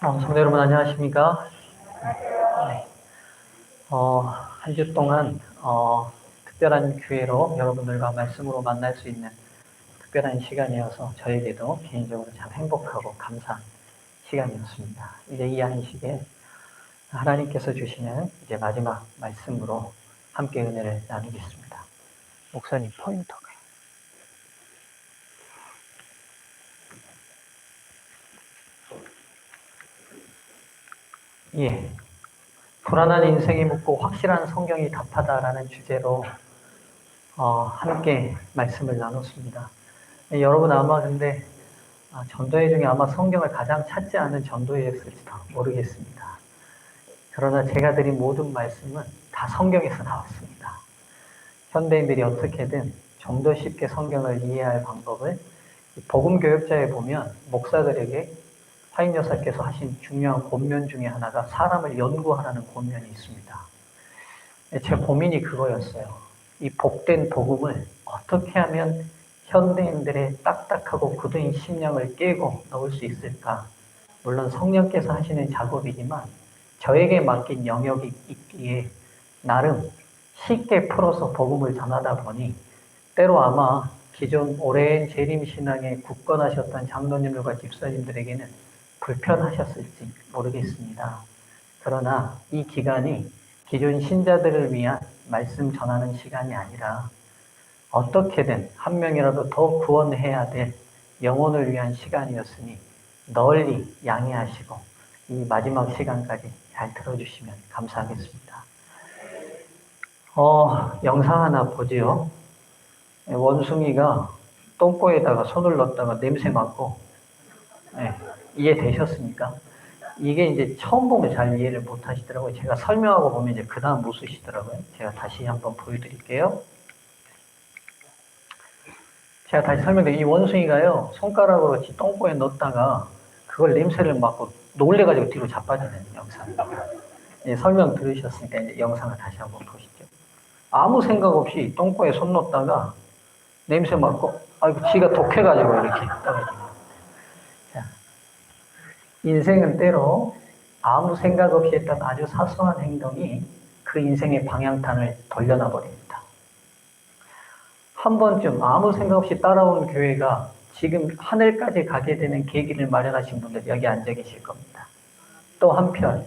성도 여러분 안녕하십니까? 네. 한 주 동안 특별한 기회로 여러분들과 말씀으로 만날 수 있는 특별한 시간이어서 저에게도 개인적으로 참 행복하고 감사한 시간이었습니다. 이제 이 안식에 하나님께서 주시는 이제 마지막 말씀으로 함께 은혜를 나누겠습니다. 목사님 포인터가. 예. 불안한 인생이 묻고 확실한 성경이 답하다라는 주제로 함께 말씀을 나눴습니다. 여러분 아마 근데 전도회 중에 아마 성경을 가장 찾지 않은 전도회였을지도 모르겠습니다. 그러나 제가 드린 모든 말씀은 다 성경에서 나왔습니다. 현대인들이 어떻게든 좀 더 쉽게 성경을 이해할 방법을 복음교역자에 보면 목사들에게 화인여사께서 하신 중요한 권면 중에 하나가 사람을 연구하라는 권면이 있습니다. 제 고민이 그거였어요. 이 복된 복음을 어떻게 하면 현대인들의 딱딱하고 굳은 심령을 깨고 넣을 수 있을까? 물론 성령께서 하시는 작업이지만 저에게 맡긴 영역이 있기에 나름 쉽게 풀어서 복음을 전하다 보니 때로 아마 기존 오랜 재림신앙에 굳건하셨던 장로님들과 집사님들에게는 불편하셨을지 모르겠습니다. 그러나 이 기간이 기존 신자들을 위한 말씀 전하는 시간이 아니라 어떻게든 한 명이라도 더 구원해야 될 영혼을 위한 시간이었으니 널리 양해하시고 이 마지막 시간까지 잘 들어주시면 감사하겠습니다. 영상 하나 보지요. 원숭이가 똥꼬에다가 손을 넣었다가 냄새 맡고, 이해되셨습니까? 이게 이제 처음 보면 잘 이해를 못 하시더라고요. 제가 설명하고 보면 이제 그 다음 웃으시더라고요. 제가 다시 한번 보여드릴게요. 제가 다시 설명드릴게요. 이 원숭이가요, 손가락으로 지 똥꼬에 넣었다가 그걸 냄새를 맡고 놀래가지고 뒤로 자빠지는 영상. 설명 들으셨으니까 이제 영상을 다시 한번 보시죠. 아무 생각 없이 똥꼬에 손 넣었다가 냄새 맡고, 아이고, 지가 독해가지고 이렇게 떨어지는. 자, 인생은 때로 아무 생각 없이 했던 아주 사소한 행동이 그 인생의 방향탄을 돌려놔 버립니다. 한 번쯤 아무 생각 없이 따라온 교회가 지금 하늘까지 가게 되는 계기를 마련하신 분들 여기 앉아 계실 겁니다. 또 한편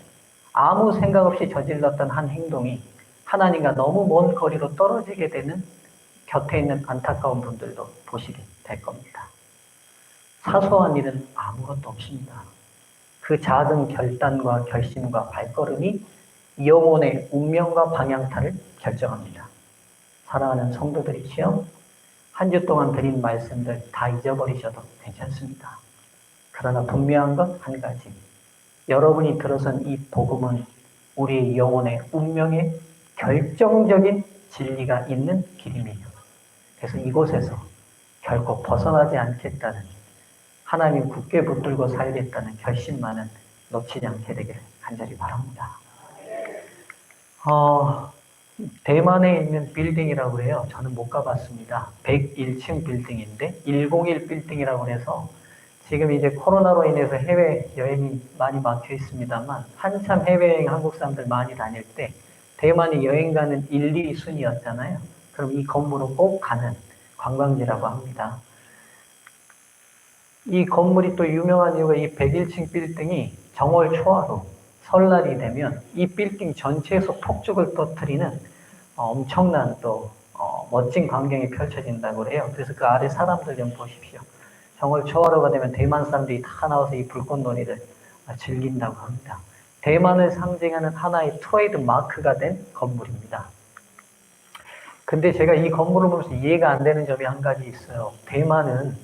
아무 생각 없이 저질렀던 한 행동이 하나님과 너무 먼 거리로 떨어지게 되는 곁에 있는 안타까운 분들도 보시게 될 겁니다. 사소한 일은 아무것도 없습니다. 그 작은 결단과 결심과 발걸음이 영혼의 운명과 방향타를 결정합니다. 사랑하는 성도들이시여, 한 주 동안 드린 말씀들 다 잊어버리셔도 괜찮습니다. 그러나 분명한 건 한 가지. 여러분이 들어선 이 복음은 우리의 영혼의 운명에 결정적인 진리가 있는 길임이에요. 그래서 이곳에서 결코 벗어나지 않겠다는, 하나님 굳게 붙들고 살겠다는 결심만은 놓치지 않게 되기를 간절히 바랍니다. 대만에 있는 빌딩이라고 해요. 저는 못 가봤습니다. 101층 빌딩인데 101 빌딩이라고 해서 지금 이제 코로나로 인해서 해외여행이 많이 막혀 있습니다만 한참 해외여행 한국 사람들 많이 다닐 때 대만이 여행 가는 1, 2순위였잖아요. 그럼 이 건물을 꼭 가는 관광지라고 합니다. 이 건물이 또 유명한 이유가 이 101층 빌딩이 정월 초하루 설날이 되면 이 빌딩 전체에서 폭죽을 터뜨리는 엄청난 또 멋진 광경이 펼쳐진다고 해요. 그래서 그 아래 사람들 좀 보십시오. 정월 초하루가 되면 대만 사람들이 다 나와서 이 불꽃놀이를 즐긴다고 합니다. 대만을 상징하는 하나의 트레이드 마크가 된 건물입니다. 근데 제가 이 건물을 보면서 이해가 안 되는 점이 한 가지 있어요. 대만은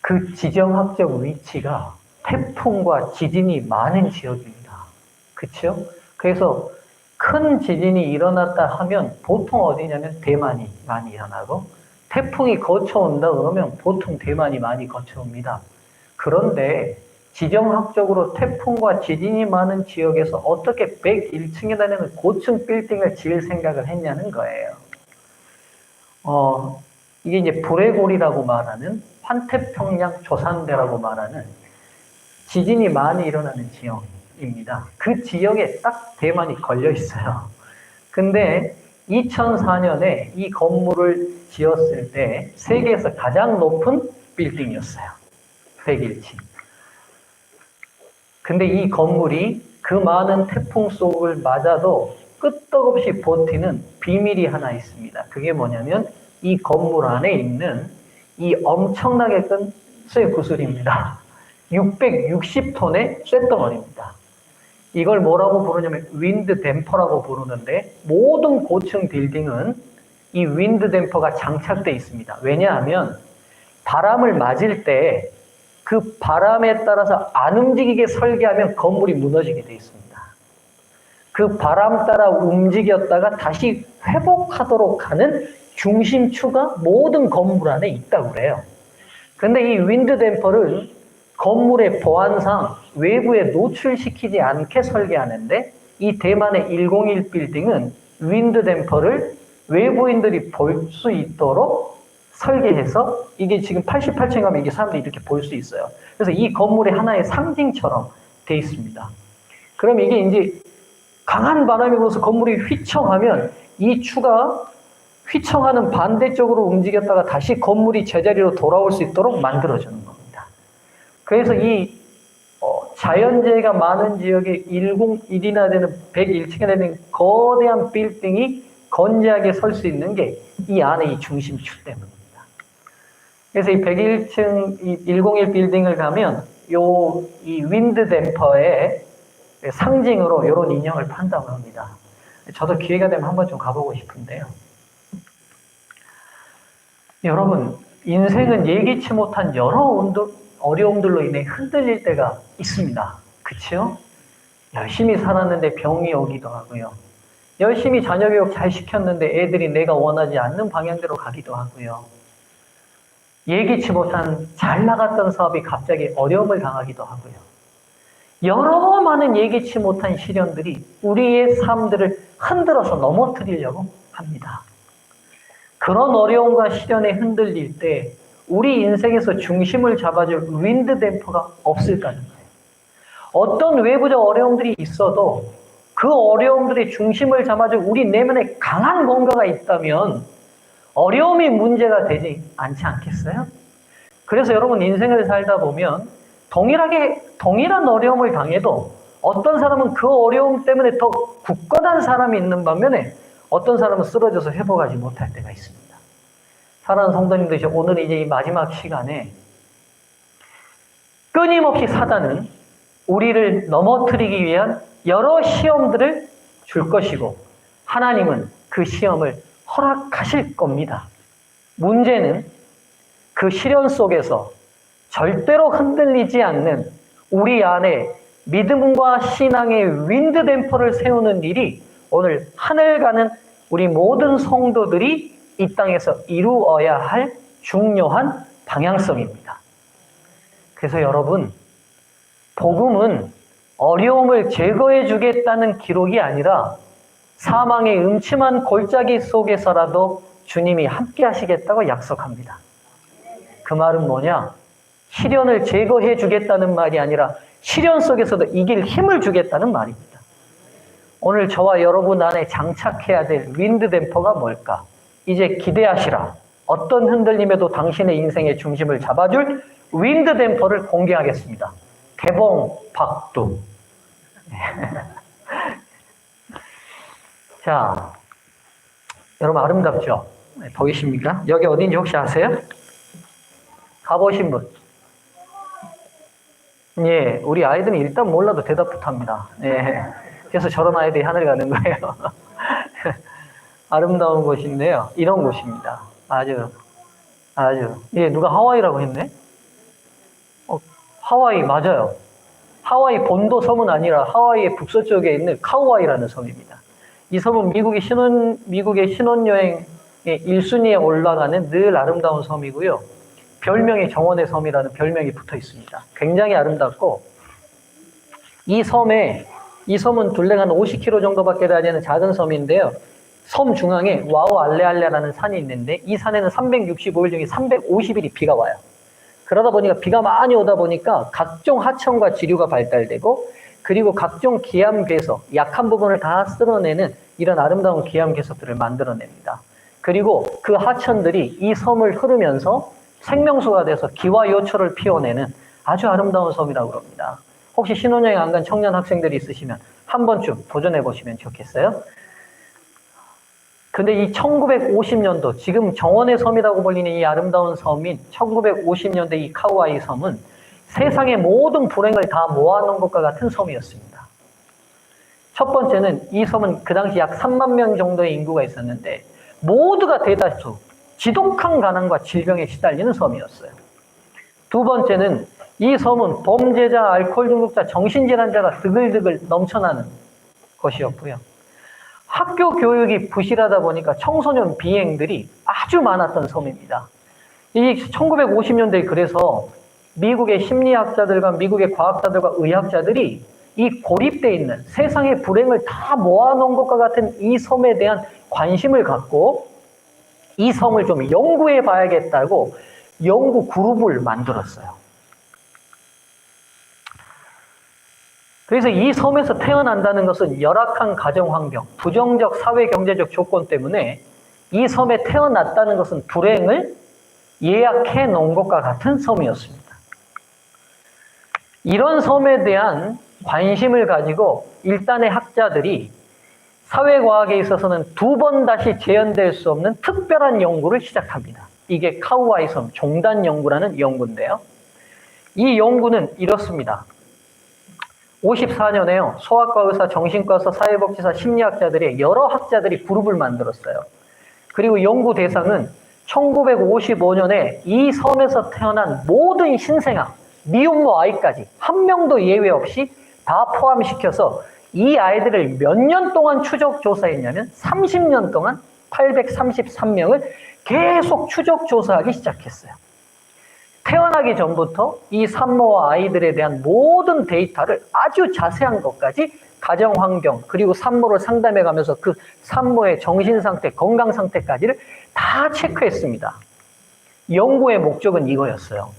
그 지정학적 위치가 태풍과 지진이 많은 지역입니다. 그렇죠? 그래서 큰 지진이 일어났다 하면 보통 어디냐면 대만이 많이 일어나고 태풍이 거쳐온다 그러면 보통 대만이 많이 거쳐옵니다. 그런데 지정학적으로 태풍과 지진이 많은 지역에서 어떻게 101층에 되는 고층 빌딩을 지을 생각을 했냐는 거예요. 이게 이제 브레골이라고 말하는 환태평양 조산대라고 말하는 지진이 많이 일어나는 지역입니다. 그 지역에 딱 대만이 걸려 있어요. 근데 2004년에 이 건물을 지었을 때 세계에서 가장 높은 빌딩이었어요. 101층. 근데 이 건물이 그 많은 태풍 속을 맞아도 끄떡없이 버티는 비밀이 하나 있습니다. 그게 뭐냐면 이 건물 안에 있는 이 엄청나게 큰 쇠구슬입니다. 660톤의 쇳덩어리입니다. 이걸 뭐라고 부르냐면 윈드 댐퍼라고 부르는데 모든 고층 빌딩은 이 윈드 댐퍼가 장착되어 있습니다. 왜냐하면 바람을 맞을 때 그 바람에 따라서 안 움직이게 설계하면 건물이 무너지게 되어 있습니다. 그 바람 따라 움직였다가 다시 회복하도록 하는 중심추가 모든 건물 안에 있다고 그래요. 그런데 이 윈드 댐퍼를 건물의 보안상 외부에 노출시키지 않게 설계하는데 이 대만의 101 빌딩은 윈드 댐퍼를 외부인들이 볼 수 있도록 설계해서 이게 지금 88층 가면 이게 사람들이 이렇게 볼 수 있어요. 그래서 이 건물의 하나의 상징처럼 돼 있습니다. 그럼 이게 이제 강한 바람이 불어서 건물이 휘청하면 이 추가 휘청하는 반대쪽으로 움직였다가 다시 건물이 제자리로 돌아올 수 있도록 만들어주는 겁니다. 그래서 이 자연재해가 많은 지역에 101이나 되는 101층에 되는 거대한 빌딩이 건재하게 설 수 있는 게 이 안에 이 중심추 때문입니다. 그래서 이 101층, 이 101 빌딩을 가면 이 윈드 댐퍼의 상징으로 이런 인형을 판다고 합니다. 저도 기회가 되면 한번 좀 가보고 싶은데요. 여러분, 인생은 예기치 못한 여러 어려움들로 인해 흔들릴 때가 있습니다. 그치요? 열심히 살았는데 병이 오기도 하고요. 열심히 자녀 교육 잘 시켰는데 애들이 내가 원하지 않는 방향대로 가기도 하고요. 예기치 못한 잘 나갔던 사업이 갑자기 어려움을 당하기도 하고요. 여러 많은 예기치 못한 시련들이 우리의 삶들을 흔들어서 넘어뜨리려고 합니다. 그런 어려움과 시련에 흔들릴 때 우리 인생에서 중심을 잡아줄 윈드 댐퍼가 없을까는 거예요. 어떤 외부적 어려움들이 있어도 그 어려움들의 중심을 잡아줄 우리 내면에 강한 뭔가가 있다면 어려움이 문제가 되지 않지 않겠어요? 그래서 여러분 인생을 살다 보면 동일한 어려움을 당해도 어떤 사람은 그 어려움 때문에 더 굳건한 사람이 있는 반면에 어떤 사람은 쓰러져서 회복하지 못할 때가 있습니다. 사랑하는 성도님들, 오늘 이제 이 마지막 시간에 끊임없이 사단은 우리를 넘어뜨리기 위한 여러 시험들을 줄 것이고 하나님은 그 시험을 허락하실 겁니다. 문제는 그 시련 속에서 절대로 흔들리지 않는 우리 안에 믿음과 신앙의 윈드 댐퍼를 세우는 일이 오늘 하늘 가는 우리 모든 성도들이 이 땅에서 이루어야 할 중요한 방향성입니다. 그래서 여러분, 복음은 어려움을 제거해 주겠다는 기록이 아니라 사망의 음침한 골짜기 속에서라도 주님이 함께 하시겠다고 약속합니다. 그 말은 뭐냐? 시련을 제거해 주겠다는 말이 아니라 시련 속에서도 이길 힘을 주겠다는 말입니다. 오늘 저와 여러분 안에 장착해야 될 윈드 댐퍼가 뭘까? 이제 기대하시라. 어떤 흔들림에도 당신의 인생의 중심을 잡아줄 윈드 댐퍼를 공개하겠습니다. 개봉 박두. 자, 여러분 아름답죠? 보이십니까? 여기 어딘지 혹시 아세요? 가보신 분? 예, 우리 아이들은 일단 몰라도 대답부터 합니다. 예, 그래서 저런 아이들이 하늘 가는 거예요. 아름다운 곳인데요. 이런 곳입니다. 아주. 예, 누가 하와이라고 했네? 하와이 맞아요. 하와이 본도 섬은 아니라 하와이의 북서쪽에 있는 카우아이라는 섬입니다. 이 섬은 미국의 신혼여행의 1순위에 올라가는 늘 아름다운 섬이고요. 별명이 정원의 섬이라는 별명이 붙어 있습니다. 굉장히 아름답고, 이 섬은 둘레가 한 50km 정도밖에 되지 않는 작은 섬인데요. 섬 중앙에 와우 알레알레라는 산이 있는데 이 산에는 365일 중에 350일이 비가 와요. 그러다 보니까 비가 많이 오다 보니까 각종 하천과 지류가 발달되고 그리고 각종 기암괴석, 약한 부분을 다 쓸어내는 이런 아름다운 기암괴석들을 만들어냅니다. 그리고 그 하천들이 이 섬을 흐르면서 생명수가 돼서 기와 요철을 피워내는 아주 아름다운 섬이라고 그럽니다. 혹시 신혼여행 안 간 청년 학생들이 있으시면 한 번쯤 도전해 보시면 좋겠어요. 근데 이 1950년도, 지금 정원의 섬이라고 불리는 이 아름다운 섬인 1950년대 이 카우아이 섬은 세상의 모든 불행을 다 모아놓은 것과 같은 섬이었습니다. 첫 번째는 이 섬은 그 당시 약 3만 명 정도의 인구가 있었는데 모두가 대다수 지독한 가난과 질병에 시달리는 섬이었어요. 두 번째는 이 섬은 범죄자, 알코올 중독자, 정신질환자가 드글드글 넘쳐나는 것이었고요. 학교 교육이 부실하다 보니까 청소년 비행들이 아주 많았던 섬입니다. 이 1950년대에 그래서 미국의 심리학자들과 미국의 과학자들과 의학자들이 이 고립되어 있는 세상의 불행을 다 모아놓은 것과 같은 이 섬에 대한 관심을 갖고 이 섬을 좀 연구해 봐야겠다고 연구 그룹을 만들었어요. 그래서 이 섬에서 태어난다는 것은 열악한 가정환경, 부정적 사회경제적 조건 때문에 이 섬에 태어났다는 것은 불행을 예약해 놓은 것과 같은 섬이었습니다. 이런 섬에 대한 관심을 가지고 일단의 학자들이 사회과학에 있어서는 두 번 다시 재현될 수 없는 특별한 연구를 시작합니다. 이게 카우아이 섬 종단 연구라는 연구인데요. 이 연구는 이렇습니다. 54년에요. 소아과 의사, 정신과 의사, 사회복지사, 심리학자들의 여러 학자들이 그룹을 만들었어요. 그리고 연구 대상은 1955년에 이 섬에서 태어난 모든 신생아, 미혼모 아이까지 한 명도 예외 없이 다 포함시켜서 이 아이들을 몇 년 동안 추적 조사했냐면 30년 동안 833명을 계속 추적 조사하기 시작했어요. 태어나기 전부터 이 산모와 아이들에 대한 모든 데이터를 아주 자세한 것까지 가정환경 그리고 산모를 상담해 가면서 그 산모의 정신상태, 건강상태까지를 다 체크했습니다. 연구의 목적은 이거였어요.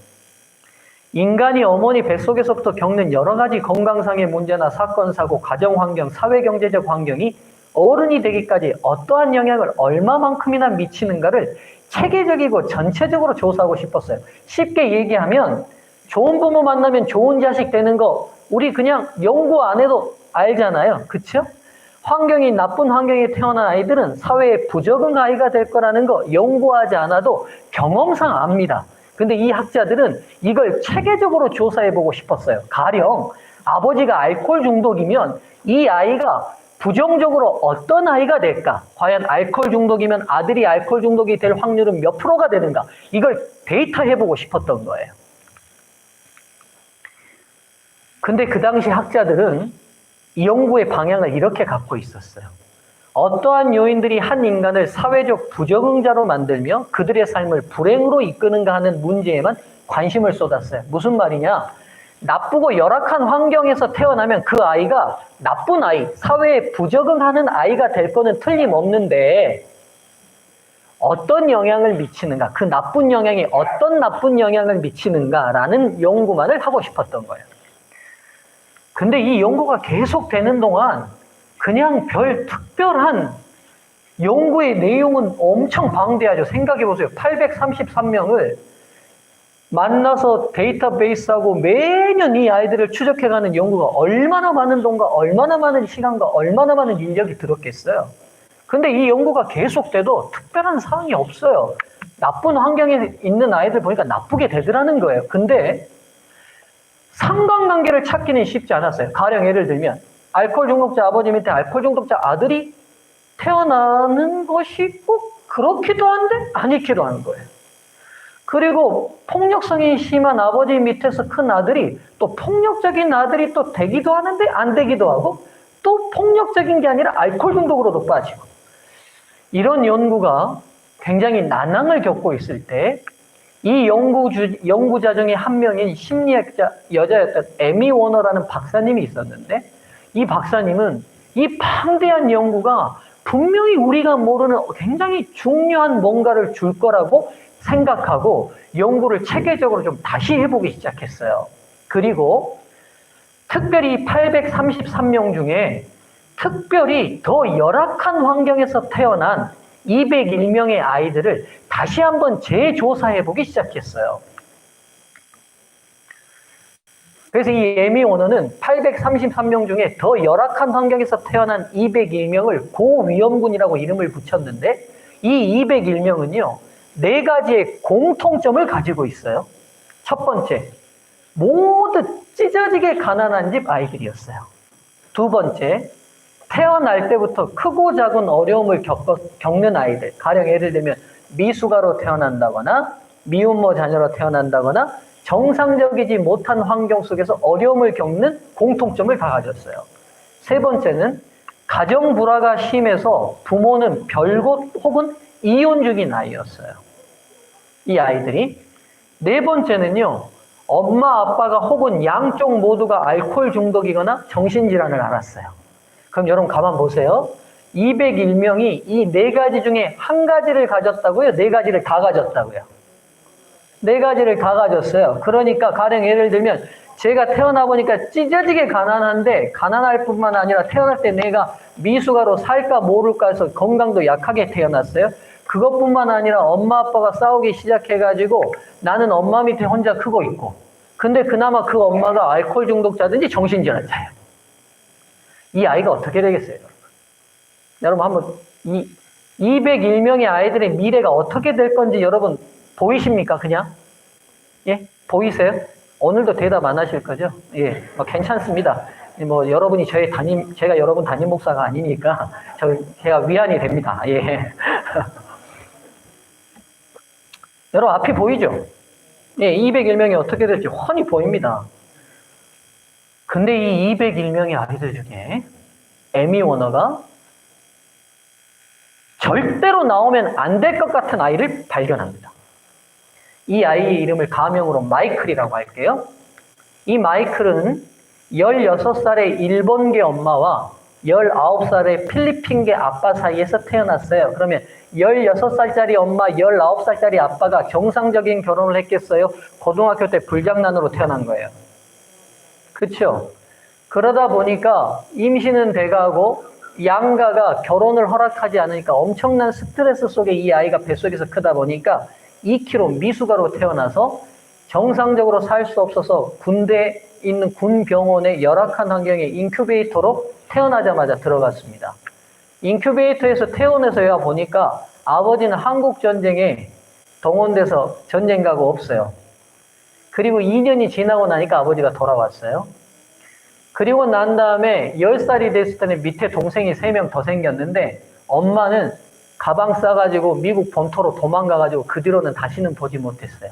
인간이 어머니 뱃속에서부터 겪는 여러 가지 건강상의 문제나 사건, 사고, 가정환경, 사회경제적 환경이 어른이 되기까지 어떠한 영향을 얼마만큼이나 미치는가를 체계적이고 전체적으로 조사하고 싶었어요. 쉽게 얘기하면 좋은 부모 만나면 좋은 자식 되는 거 우리 그냥 연구 안 해도 알잖아요. 그렇죠? 환경이 나쁜 환경에 태어난 아이들은 사회에 부적응 아이가 될 거라는 거 연구하지 않아도 경험상 압니다. 근데 이 학자들은 이걸 체계적으로 조사해보고 싶었어요. 가령 아버지가 알코올 중독이면 이 아이가 부정적으로 어떤 아이가 될까? 과연 알코올 중독이면 아들이 알코올 중독이 될 확률은 몇 프로가 되는가? 이걸 데이터 해보고 싶었던 거예요. 근데 그 당시 학자들은 이 연구의 방향을 이렇게 갖고 있었어요. 어떠한 요인들이 한 인간을 사회적 부적응자로 만들며 그들의 삶을 불행으로 이끄는가 하는 문제에만 관심을 쏟았어요. 무슨 말이냐? 나쁘고 열악한 환경에서 태어나면 그 아이가 나쁜 아이, 사회에 부적응하는 아이가 될 거는 틀림없는데 어떤 영향을 미치는가, 그 나쁜 영향이 어떤 나쁜 영향을 미치는가라는 연구만을 하고 싶었던 거예요. 근데 이 연구가 계속되는 동안 그냥 별 특별한 연구의 내용은 엄청 방대하죠. 생각해보세요. 833명을 만나서 데이터베이스하고 매년 이 아이들을 추적해가는 연구가 얼마나 많은 돈과 얼마나 많은 시간과 얼마나 많은 인력이 들었겠어요. 근데 이 연구가 계속돼도 특별한 사항이 없어요. 나쁜 환경에 있는 아이들 보니까 나쁘게 되더라는 거예요. 근데 상관관계를 찾기는 쉽지 않았어요. 가령 예를 들면 알코올 중독자 아버지 밑에 알코올 중독자 아들이 태어나는 것이 꼭 그렇기도 한데 아니기도 한 거예요. 그리고 폭력성이 심한 아버지 밑에서 큰 아들이 또 폭력적인 아들이 또 되기도 하는데 안 되기도 하고 또 폭력적인 게 아니라 알코올 중독으로도 빠지고 이런 연구가 굉장히 난항을 겪고 있을 때 이 연구자 중에 한 명인 심리학자 여자였던 에미 워너라는 박사님이 있었는데 이 박사님은 이 방대한 연구가 분명히 우리가 모르는 굉장히 중요한 뭔가를 줄 거라고 생각하고 연구를 체계적으로 좀 다시 해보기 시작했어요. 그리고 특별히 833명 중에 특별히 더 열악한 환경에서 태어난 201명의 아이들을 다시 한번 재조사해보기 시작했어요. 그래서 이 에미 오너는 833명 중에 더 열악한 환경에서 태어난 201명을 고위험군이라고 이름을 붙였는데, 이 201명은요, 4가지의 공통점을 가지고 있어요. 첫 번째, 모두 찢어지게 가난한 집 아이들이었어요. 두 번째, 태어날 때부터 크고 작은 어려움을 겪는 아이들, 가령 예를 들면 미숙아로 태어난다거나 미혼모 자녀로 태어난다거나 정상적이지 못한 환경 속에서 어려움을 겪는 공통점을 다 가졌어요. 세 번째는 가정 불화가 심해서 부모는 별곳 혹은 이혼 중인 아이였어요. 이 아이들이. 네 번째는요, 엄마 아빠가 혹은 양쪽 모두가 알코올 중독이거나 정신질환을 앓았어요. 그럼 여러분 가만 보세요. 201명이 이 4가지 중에 한 가지를 가졌다고요? 4가지를 다 가졌다고요? 4가지를 다 가졌어요. 그러니까 가령 예를 들면 제가 태어나 보니까 찢어지게 가난한데, 가난할 뿐만 아니라 태어날 때 내가 미숙아로 살까 모를까 해서 건강도 약하게 태어났어요. 그것뿐만 아니라 엄마 아빠가 싸우기 시작해가지고 나는 엄마 밑에 혼자 크고 있고, 근데 그나마 그 엄마가 알코올 중독자든지 정신질환자예요. 이 아이가 어떻게 되겠어요? 여러분 한번 이 201명의 아이들의 미래가 어떻게 될 건지 여러분 보이십니까? 그냥? 예? 보이세요? 오늘도 대답 안 하실 거죠? 예, 괜찮습니다. 뭐 여러분이 제가 여러분 담임 목사가 아니니까 제가 위안이 됩니다. 예. 여러분 앞이 보이죠? 예, 201명이 어떻게 될지 훤히 보입니다. 근데 이 201명의 아이들 중에 에미 워너가 절대로 나오면 안 될 것 같은 아이를 발견합니다. 이 아이의 이름을 가명으로 마이클이라고 할게요. 이 마이클은 16살의 일본계 엄마와 19살의 필리핀계 아빠 사이에서 태어났어요. 그러면 16살짜리 엄마, 19살짜리 아빠가 정상적인 결혼을 했겠어요? 고등학교 때 불장난으로 태어난 거예요. 그렇죠? 그러다 보니까 임신은 돼가고 양가가 결혼을 허락하지 않으니까 엄청난 스트레스 속에 이 아이가 뱃속에서 크다 보니까 2kg 미숙아로 태어나서 정상적으로 살 수 없어서 군대에 있는 군 병원의 열악한 환경에 인큐베이터로 태어나자마자 들어갔습니다. 인큐베이터에서 퇴원해서 보니까 아버지는 한국전쟁에 동원돼서 전쟁 가고 없어요. 그리고 2년이 지나고 나니까 아버지가 돌아왔어요. 그리고 난 다음에 10살이 됐을 때는 밑에 동생이 3명 더 생겼는데 엄마는 가방 싸가지고 미국 본토로 도망가가지고 그 뒤로는 다시는 보지 못했어요.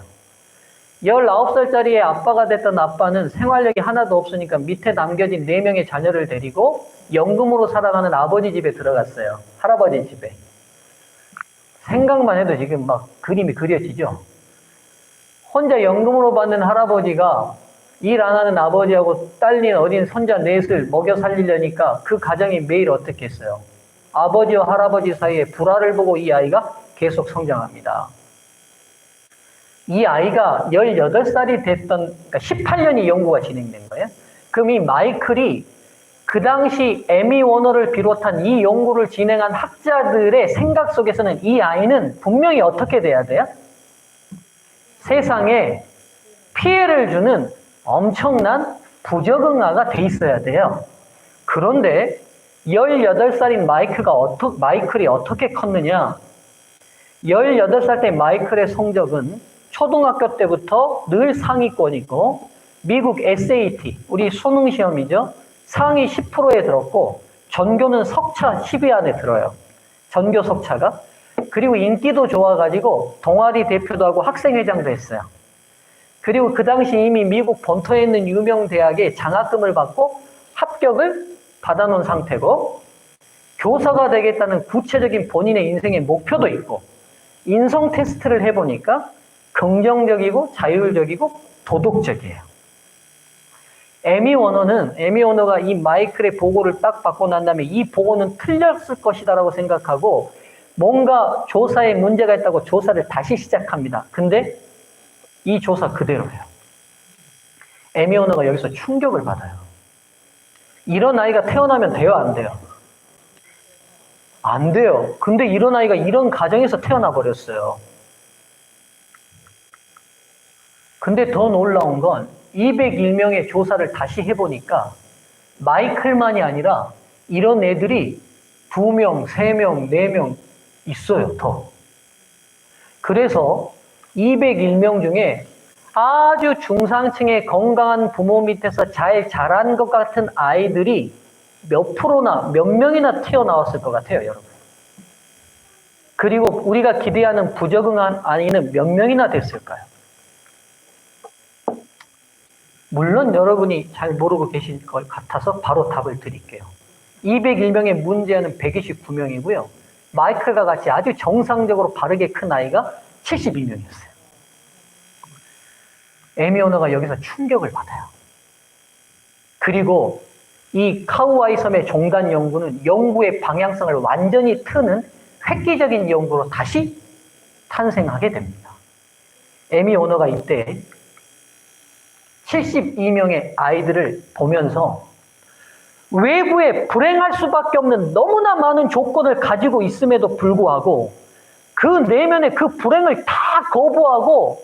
19살짜리의 아빠가 됐던 아빠는 생활력이 하나도 없으니까 밑에 남겨진 4명의 자녀를 데리고 연금으로 살아가는 아버지 집에 들어갔어요. 할아버지 집에. 생각만 해도 지금 막 그림이 그려지죠. 혼자 연금으로 받는 할아버지가 일 안 하는 아버지하고 딸린 어린 손자 넷을 먹여 살리려니까 그 가정이 매일 어떻게 했어요? 아버지와 할아버지 사이에 불화를 보고 이 아이가 계속 성장합니다. 이 아이가 18살이 됐던, 그러니까 18년이 연구가 진행된 거예요. 그럼 이 마이클이 그 당시 에미 워너를 비롯한 이 연구를 진행한 학자들의 생각 속에서는 이 아이는 분명히 어떻게 돼야 돼요? 세상에 피해를 주는 엄청난 부적응아가 돼 있어야 돼요. 그런데 18살인 마이클이 어떻게 컸느냐? 18살 때 마이클의 성적은 초등학교 때부터 늘 상위권이고 미국 SAT, 우리 수능 시험이죠. 상위 10%에 들었고 전교는 석차 10위 안에 들어요. 전교 석차가. 그리고 인기도 좋아가지고 동아리 대표도 하고 학생회장도 했어요. 그리고 그 당시 이미 미국 본토에 있는 유명 대학에 장학금을 받고 합격을 받아놓은 상태고 교사가 되겠다는 구체적인 본인의 인생의 목표도 있고 인성 테스트를 해보니까 긍정적이고 자율적이고 도덕적이에요. 에미 워너가 이 마이클의 보고를 딱 받고 난 다음에 이 보고는 틀렸을 것이다라고 생각하고 뭔가 조사에 문제가 있다고 조사를 다시 시작합니다. 근데 이 조사 그대로예요. 에미 오너가 여기서 충격을 받아요. 이런 아이가 태어나면 돼요, 안 돼요? 안 돼요. 근데 이런 아이가 이런 가정에서 태어나 버렸어요. 근데 더 놀라운 건 201명의 조사를 다시 해보니까 마이클만이 아니라 이런 애들이 2명, 3명, 4명 있어요, 더. 그래서 201명 중에 아주 중상층의 건강한 부모 밑에서 잘 자란 것 같은 아이들이 몇 프로나 몇 명이나 튀어나왔을 것 같아요, 여러분. 그리고 우리가 기대하는 부적응한 아이는 몇 명이나 됐을까요? 물론 여러분이 잘 모르고 계실 것 같아서 바로 답을 드릴게요. 201명의 문제아는 129명이고요. 마이클과 같이 아주 정상적으로 바르게 큰 아이가 72명이었어요. 에미 오너가 여기서 충격을 받아요. 그리고 이 카우아이 섬의 종단 연구는 연구의 방향성을 완전히 트는 획기적인 연구로 다시 탄생하게 됩니다. 에미 오너가 이때 72명의 아이들을 보면서 외부에 불행할 수밖에 없는 너무나 많은 조건을 가지고 있음에도 불구하고 그 내면의 그 불행을 다 거부하고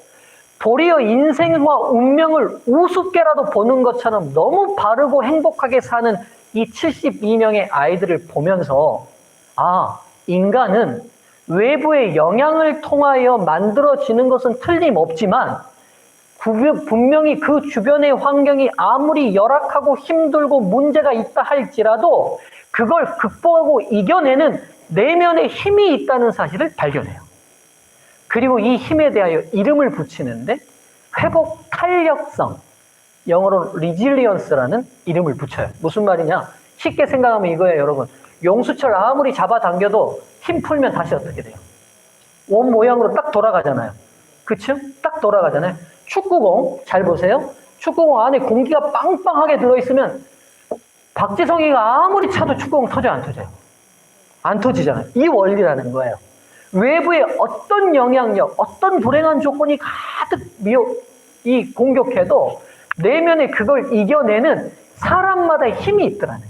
도리어 인생과 운명을 우습게라도 보는 것처럼 너무 바르고 행복하게 사는 이 72명의 아이들을 보면서 아, 인간은 외부의 영향을 통하여 만들어지는 것은 틀림없지만 분명히 그 주변의 환경이 아무리 열악하고 힘들고 문제가 있다 할지라도 그걸 극복하고 이겨내는 내면의 힘이 있다는 사실을 발견해요. 그리고 이 힘에 대하여 이름을 붙이는데 회복 탄력성, 영어로 resilience라는 이름을 붙여요. 무슨 말이냐? 쉽게 생각하면 이거예요, 여러분. 용수철 아무리 잡아당겨도 힘 풀면 다시 어떻게 돼요? 원 모양으로 딱 돌아가잖아요. 그쵸? 딱 돌아가잖아요. 축구공 잘 보세요. 축구공 안에 공기가 빵빵하게 들어있으면 박지성이가 아무리 차도 축구공 터져요, 안 터져요? 안 터지잖아요. 이 원리라는 거예요. 외부의 어떤 영향력, 어떤 불행한 조건이 가득 이 공격해도 내면에 그걸 이겨내는 사람마다 힘이 있더라는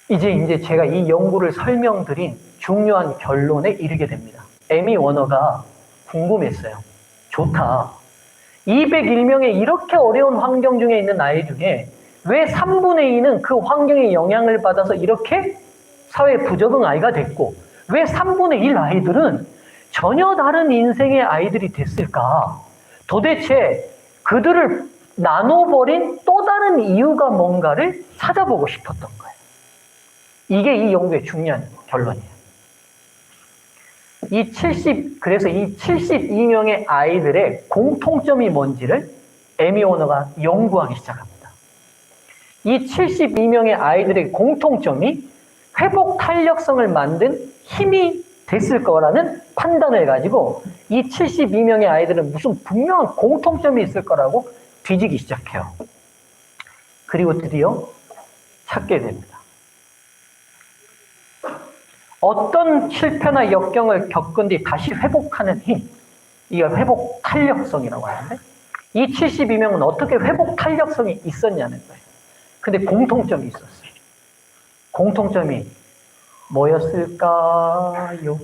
거예요. 이제 제가 이 연구를 설명드린 중요한 결론에 이르게 됩니다. 에미 워너가 궁금했어요. 좋다. 201명의 이렇게 어려운 환경 중에 있는 아이 중에 왜 3분의 2는 그 환경의 영향을 받아서 이렇게 사회 부적응 아이가 됐고 왜 3분의 1 아이들은 전혀 다른 인생의 아이들이 됐을까? 도대체 그들을 나눠버린 또 다른 이유가 뭔가를 찾아보고 싶었던 거예요. 이게 이 연구의 중요한 결론이에요. 그래서 이 72명의 아이들의 공통점이 뭔지를 에미 오너가 연구하기 시작합니다. 이 72명의 아이들의 공통점이 회복 탄력성을 만든 힘이 됐을 거라는 판단을 가지고 이 72명의 아이들은 무슨 분명한 공통점이 있을 거라고 뒤지기 시작해요. 그리고 드디어 찾게 됩니다. 어떤 실패나 역경을 겪은 뒤 다시 회복하는 힘, 이게 회복 탄력성이라고 하는데 이 72명은 어떻게 회복 탄력성이 있었냐는 거예요. 근데 공통점이 있었어요. 공통점이 뭐였을까요?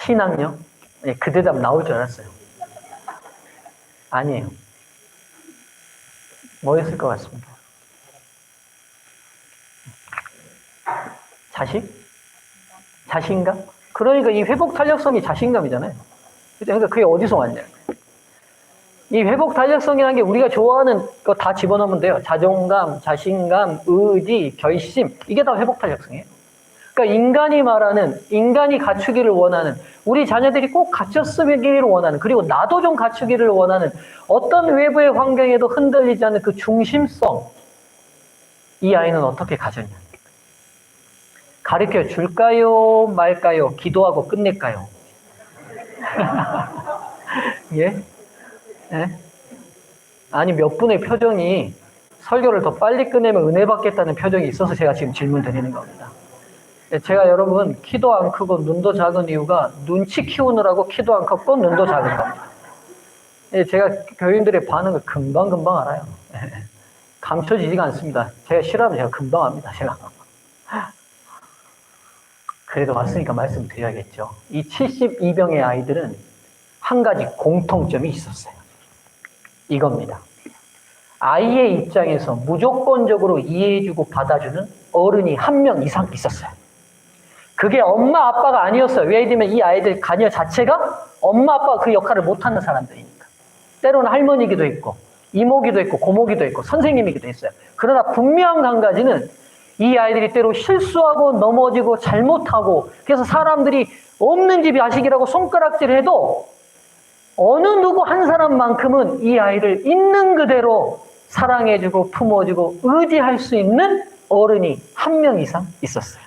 신앙요? 네, 그 대답 나올 줄 알았어요. 아니에요. 뭐였을 것 같습니다. 자신감? 그러니까 이 회복 탄력성이 자신감이잖아요. 그러니까 그게 어디서 왔냐? 이 회복 탄력성이라는 게 우리가 좋아하는 거 다 집어넣으면 돼요. 자존감, 자신감, 의지, 결심. 이게 다 회복 탄력성이에요. 그러니까 인간이 갖추기를 원하는, 우리 자녀들이 꼭 갖췄으기를 원하는, 그리고 나도 좀 갖추기를 원하는 어떤 외부의 환경에도 흔들리지 않는 그 중심성. 이 아이는 어떻게 가졌냐? 가르쳐 줄까요? 말까요? 기도하고 끝낼까요? 예? 예? 아니, 몇 분의 표정이 설교를 더 빨리 끝내면 은혜 받겠다는 표정이 있어서 제가 지금 질문 드리는 겁니다. 제가 여러분 키도 안 크고 눈도 작은 이유가 눈치 키우느라고 키도 안 컸고 눈도 작은 겁니다. 제가 교인들의 반응을 금방금방 알아요. 감춰지지가 않습니다. 제가 싫어하면 제가 금방 합니다. 제가. 그래도 왔으니까 말씀드려야겠죠. 이 72병의 아이들은 한 가지 공통점이 있었어요. 이겁니다. 아이의 입장에서 무조건적으로 이해해주고 받아주는 어른이 한 명 이상 있었어요. 그게 엄마 아빠가 아니었어요. 왜냐면 이 아이들 자녀 자체가 엄마 아빠가 그 역할을 못하는 사람들이니까. 때로는 할머니기도 있고 이모기도 있고 고모기도 있고 선생님이기도 했어요. 그러나 분명한 한 가지는 이 아이들이 때로 실수하고 넘어지고 잘못하고 그래서 사람들이 없는 집 야식이라고 손가락질해도 어느 누구 한 사람만큼은 이 아이를 있는 그대로 사랑해주고 품어주고 의지할 수 있는 어른이 한 명 이상 있었어요.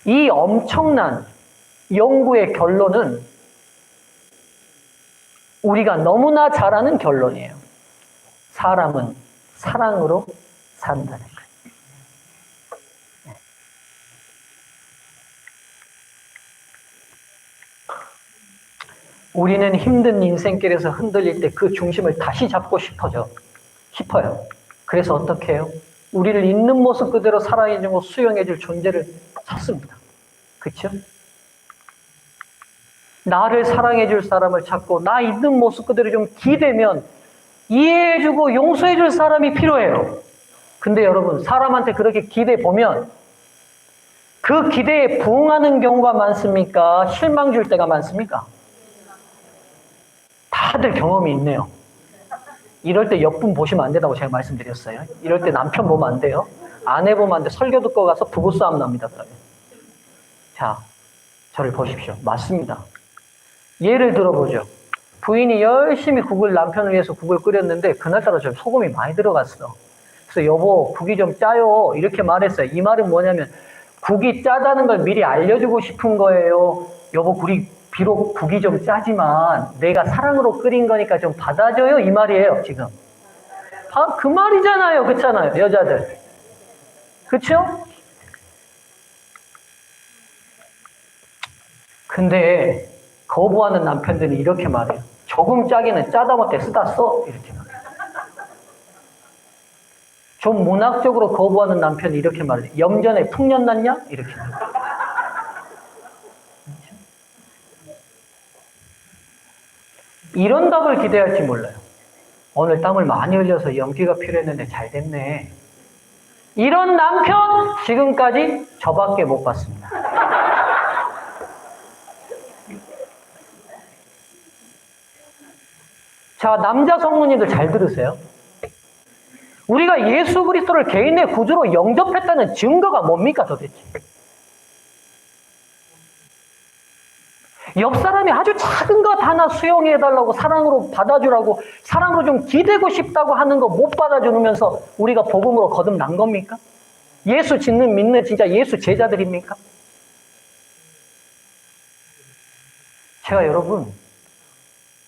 이 엄청난 연구의 결론은 우리가 너무나 잘 아는 결론이에요. 사람은 사랑으로 산다는 거예요. 우리는 힘든 인생길에서 흔들릴 때 그 중심을 다시 잡고 싶어요. 그래서 어떻게 해요? 우리를 있는 모습 그대로 사랑해주고 수용해줄 존재를 찾습니다. 그렇죠? 나를 사랑해줄 사람을 찾고 나 있는 모습 그대로 좀 기대면 이해해주고 용서해줄 사람이 필요해요. 근데 여러분 사람한테 그렇게 기대보면 그 기대에 부응하는 경우가 많습니까? 실망 줄 때가 많습니까? 다들 경험이 있네요. 이럴 때 옆분 보시면 안 된다고 제가 말씀드렸어요. 이럴 때 남편 보면 안 돼요. 아내 보면 안 돼. 설교 듣고 가서 부부싸움 납니다. 그러면. 자, 저를 보십시오. 맞습니다. 예를 들어보죠. 부인이 열심히 국을 남편을 위해서 국을 끓였는데 그날따라 좀 소금이 많이 들어갔어. 그래서 여보 국이 좀 짜요 이렇게 말했어요. 이 말은 뭐냐면 국이 짜다는 걸 미리 알려주고 싶은 거예요. 여보 비록 국이 좀 짜지만 내가 사랑으로 끓인 거니까 좀 받아줘요 이 말이에요 지금. 그 말이잖아요. 그렇잖아요 여자들. 그렇죠? 근데 거부하는 남편들이 이렇게 말해요. 조금 짜기는 짜다 못해 쓰다 써 이렇게 말해요. 좀 문학적으로 거부하는 남편이 이렇게 말해요. 염전에 풍년 났냐? 이렇게 말해요. 이런 답을 기대할지 몰라요. 오늘 땀을 많이 흘려서 연기가 필요했는데 잘 됐네. 이런 남편 지금까지 저밖에 못 봤습니다. 자, 남자 성문님들 잘 들으세요. 우리가 예수 그리스도를 개인의 구주로 영접했다는 증거가 뭡니까 도대체? 옆 사람이 아주 작은 것 하나 수용해달라고 사랑으로 받아주라고 사랑으로 좀 기대고 싶다고 하는 거 못 받아주면서 우리가 복음으로 거듭난 겁니까? 예수 믿는 진짜 예수 제자들입니까? 제가 여러분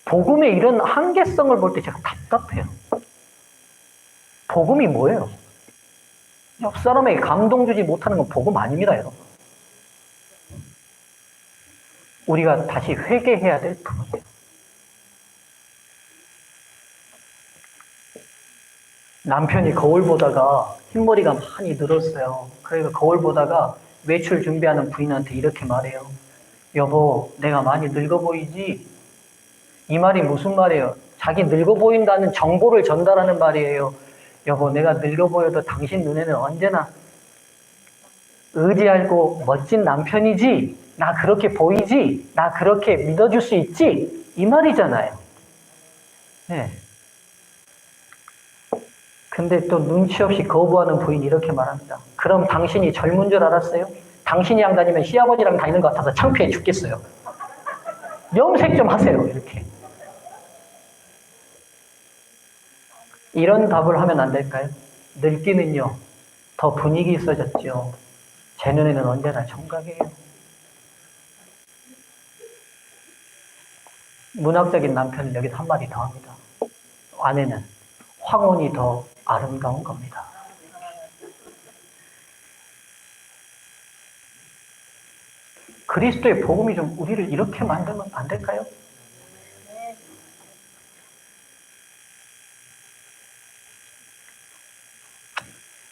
복음의 이런 한계성을 볼 때 제가 답답해요. 복음이 뭐예요? 옆 사람에게 감동 주지 못하는 건 복음 아닙니다, 여러분. 우리가 다시 회개해야 될 부분이에요. 남편이 거울 보다가 흰머리가 많이 늘었어요. 그래서 거울 보다가 외출 준비하는 부인한테 이렇게 말해요. 여보, 내가 많이 늙어 보이지? 이 말이 무슨 말이에요? 자기 늙어 보인다는 정보를 전달하는 말이에요. 여보, 내가 늙어 보여도 당신 눈에는 언제나 의지하고 멋진 남편이지? 나 그렇게 보이지? 나 그렇게 믿어줄 수 있지? 이 말이잖아요. 네. 근데 또 눈치 없이 거부하는 부인이 이렇게 말합니다. 그럼 당신이 젊은 줄 알았어요? 당신이랑 다니면 시아버지랑 다니는 것 같아서 창피해 죽겠어요. 염색 좀 하세요. 이렇게. 이런 답을 하면 안 될까요? 늙기는요. 더 분위기 있어졌죠. 제 눈에는 언제나 청각이에요. 문학적인 남편은 여기서 한마디 더 합니다. 안에는 황혼이 더 아름다운 겁니다. 그리스도의 복음이 좀 우리를 이렇게 만들면 안 될까요?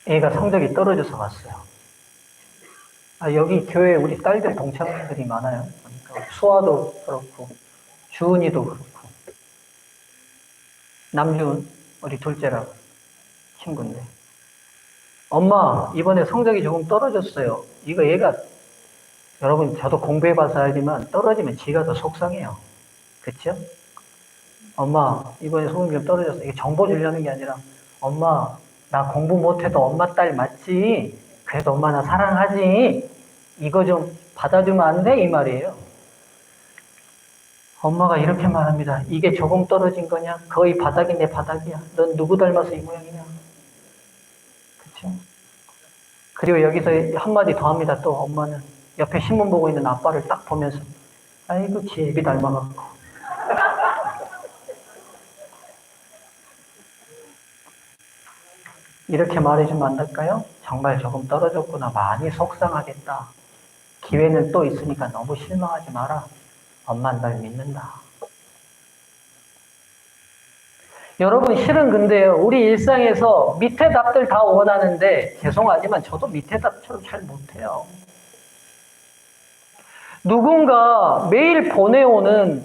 애가 성적이 떨어져서 왔어요. 여기 교회에 우리 딸들 동창들이 많아요. 그러니까 수아도 그렇고 주은이도 그렇고 남주은 우리 둘째라고 친구인데 엄마 이번에 성적이 조금 떨어졌어요. 이거 얘가 여러분 저도 공부해봐서 알지만 떨어지면 지가 더 속상해요. 그렇죠? 엄마 이번에 성적이 좀 떨어졌어. 이게 정보 주려는 게 아니라 엄마 나 공부 못해도 엄마 딸 맞지? 그래도 엄마 나 사랑하지? 이거 좀 받아주면 안 돼? 이 말이에요. 엄마가 이렇게 말합니다. 이게 조금 떨어진 거냐? 거의 바닥이 내 바닥이야. 넌 누구 닮아서 이 모양이냐? 그쵸? 그리고 여기서 한마디 더 합니다. 또 엄마는 옆에 신문 보고 있는 아빠를 딱 보면서 아이고 지 애비 닮아갖고 이렇게 말해주면 안 될까요? 정말 조금 떨어졌구나. 많이 속상하겠다. 기회는 또 있으니까 너무 실망하지 마라. 엄마는 널 믿는다. 여러분 실은 근데요. 우리 일상에서 밑에 답들 다 원하는데 죄송하지만 저도 밑에 답처럼 잘 못해요. 누군가 매일 보내오는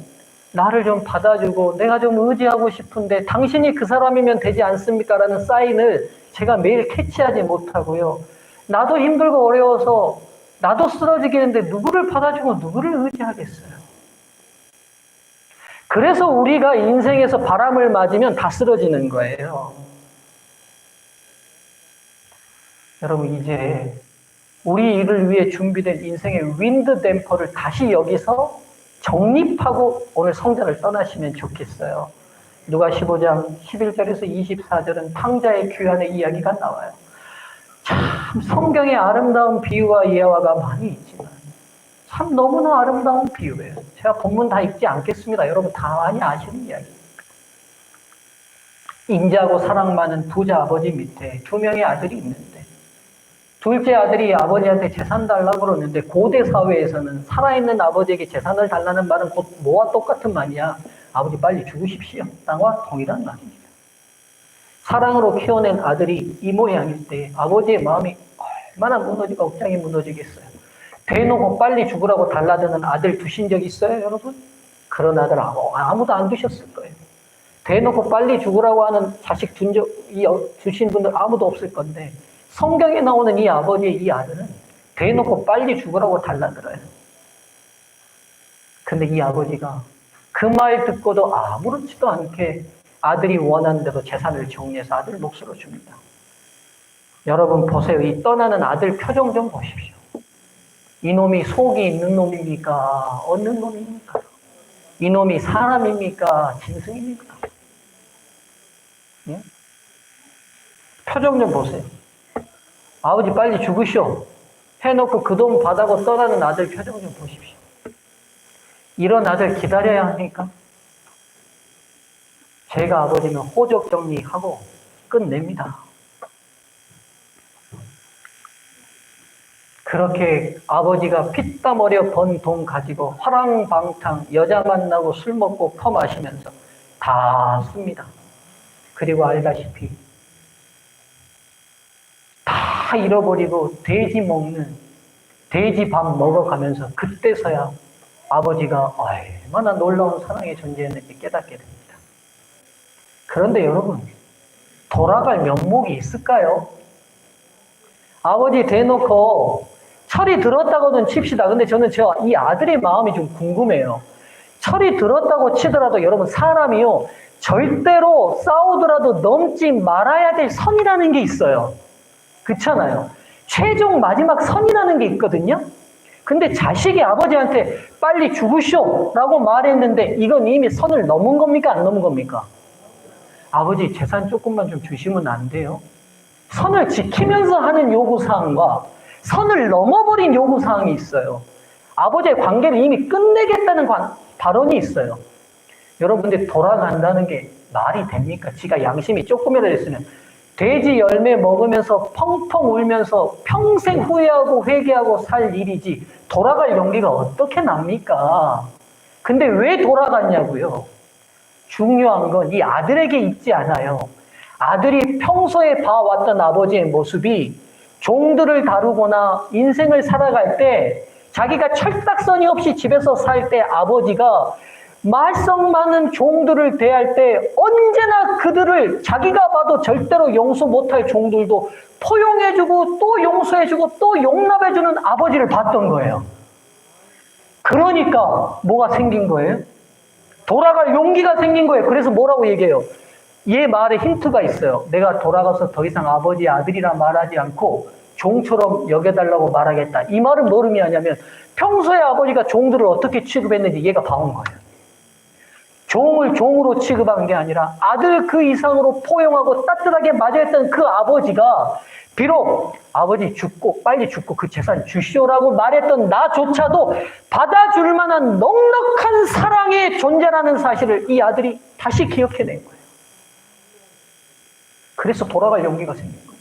나를 좀 받아주고 내가 좀 의지하고 싶은데 당신이 그 사람이면 되지 않습니까? 라는 사인을 제가 매일 캐치하지 못하고요. 나도 힘들고 어려워서 나도 쓰러지겠는데 누구를 받아주고 누구를 의지하겠어요. 그래서 우리가 인생에서 바람을 맞으면 다 쓰러지는 거예요. 여러분 이제 우리 일을 위해 준비된 인생의 윈드 댐퍼를 다시 여기서 정립하고 오늘 성전을 떠나시면 좋겠어요. 누가 15장 11절에서 24절은 탕자의 귀환의 이야기가 나와요. 참 성경에 아름다운 비유와 예화가 많이 있지만 참 너무나 아름다운 비유예요. 제가 본문 다 읽지 않겠습니다. 여러분 다 많이 아시는 이야기입니다. 인자하고 사랑 많은 부자 아버지 밑에 2명의 아들이 있는데 둘째 아들이 아버지한테 재산 달라고 그러는데 고대 사회에서는 살아있는 아버지에게 재산을 달라는 말은 곧 뭐와 똑같은 말이야. 아버지 빨리 죽으십시오. 나와 동일한 말입니다. 사랑으로 키워낸 아들이 이 모양일 때 아버지의 마음이 얼마나 무너지고 억장이 무너지겠어요. 대놓고 빨리 죽으라고 달라드는 아들 두신 적 있어요, 여러분? 그런 아들 아무도 안 두셨을 거예요. 대놓고 빨리 죽으라고 하는 자식 두신 분들 아무도 없을 건데 성경에 나오는 이 아버지의 이 아들은 대놓고 빨리 죽으라고 달라들어요. 근데 이 아버지가 그 말 듣고도 아무렇지도 않게 아들이 원하는 대로 재산을 정리해서 아들 몫으로 줍니다. 여러분 보세요. 이 떠나는 아들 표정 좀 보십시오. 이놈이 속이 있는 놈입니까? 없는 놈입니까? 이놈이 사람입니까? 짐승입니까? 예? 표정 좀 보세요. 아버지 빨리 죽으시오. 해놓고 그 돈 받아고 떠나는 아들 표정 좀 보십시오. 이런 아들 기다려야 합니까? 제가 아버지는 호적 정리하고 끝냅니다. 그렇게 아버지가 피땀 어려 번 돈 가지고 화랑방탕 여자 만나고 술 먹고 퍼 마시면서 다 씁니다. 그리고 알다시피 다 잃어버리고 돼지 밥 먹어가면서 그때서야 아버지가 얼마나 놀라운 사랑의 존재였는지 깨닫게 됩니다. 그런데 여러분, 돌아갈 면목이 있을까요? 아버지 대놓고 철이 들었다고는 칩시다. 근데 저는 이 아들의 마음이 좀 궁금해요. 철이 들었다고 치더라도 여러분 사람이요. 절대로 싸우더라도 넘지 말아야 될 선이라는 게 있어요. 그렇잖아요. 최종 마지막 선이라는 게 있거든요. 근데 자식이 아버지한테 빨리 죽으시오 라고 말했는데 이건 이미 선을 넘은 겁니까? 안 넘은 겁니까? 아버지 재산 조금만 좀 주시면 안 돼요? 선을 지키면서 하는 요구사항과 선을 넘어버린 요구사항이 있어요. 아버지의 관계를 이미 끝내겠다는 발언이 있어요. 여러분들 돌아간다는 게 말이 됩니까? 지가 양심이 조금이라도 있으면 돼지 열매 먹으면서 펑펑 울면서 평생 후회하고 회개하고 살 일이지 돌아갈 용기가 어떻게 납니까? 근데 왜 돌아갔냐고요? 중요한 건 이 아들에게 있지 않아요. 아들이 평소에 봐왔던 아버지의 모습이 종들을 다루거나 인생을 살아갈 때 자기가 철딱서니 없이 집에서 살 때 아버지가 말썽 많은 종들을 대할 때 언제나 그들을 자기가 봐도 절대로 용서 못할 종들도 포용해주고 또 용서해주고 또 용납해주는 아버지를 봤던 거예요. 그러니까 뭐가 생긴 거예요? 돌아갈 용기가 생긴 거예요. 그래서 뭐라고 얘기해요? 얘 말에 힌트가 있어요. 내가 돌아가서 더 이상 아버지 아들이라 말하지 않고 종처럼 여겨달라고 말하겠다. 이 말은 뭘 의미하냐면 평소에 아버지가 종들을 어떻게 취급했는지 얘가 봐온 거예요. 종을 종으로 취급한 게 아니라 아들 그 이상으로 포용하고 따뜻하게 맞이했던 그 아버지가 비록 아버지 죽고 빨리 죽고 그 재산 주시오라고 말했던 나조차도 받아줄 만한 넉넉한 사랑의 존재라는 사실을 이 아들이 다시 기억해낸 거예요. 그래서 돌아갈 용기가 생긴 거예요.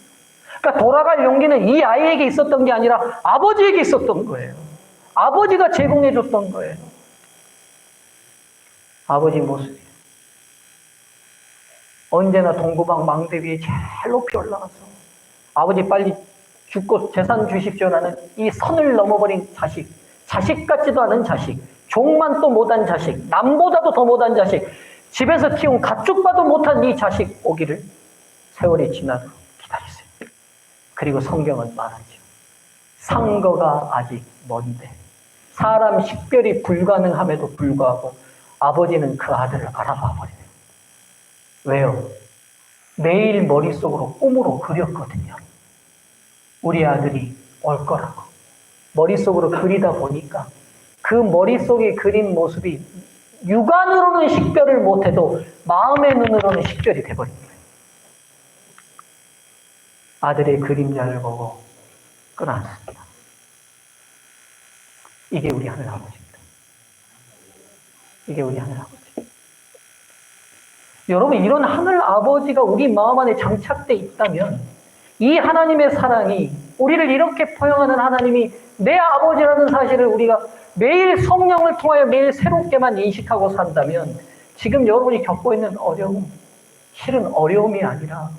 그러니까 돌아갈 용기는 이 아이에게 있었던 게 아니라 아버지에게 있었던 거예요. 아버지가 제공해줬던 거예요. 아버지 모습이에요. 언제나 동구방 망대 위에 제일 높이 올라가서 아버지 빨리 죽고 재산 주십시오라는 이 선을 넘어버린 자식, 자식 같지도 않은 자식, 종만 또 못한 자식, 남보다도 더 못한 자식, 집에서 키운 가축봐도 못한 이 자식 오기를 세월이 지나도 기다리세요. 그리고 성경은 말하죠. 상거가 아직 먼데 사람 식별이 불가능함에도 불구하고 아버지는 그 아들을 알아봐 버려요. 왜요? 매일 머릿속으로 꿈으로 그렸거든요. 우리 아들이 올 거라고. 머릿속으로 그리다 보니까 그 머릿속에 그린 모습이 육안으로는 식별을 못해도 마음의 눈으로는 식별이 돼버린 거예요. 아들의 그림자를 보고 끌어안습니다. 이게 우리 하늘 아버지입니다. 이게 우리 하늘 아버지. 여러분, 이런 하늘 아버지가 우리 마음 안에 장착되어 있다면 이 하나님의 사랑이 우리를 이렇게 포용하는 하나님이 내 아버지라는 사실을 우리가 매일 성령을 통하여 매일 새롭게만 인식하고 산다면 지금 여러분이 겪고 있는 어려움, 실은 어려움이 아니라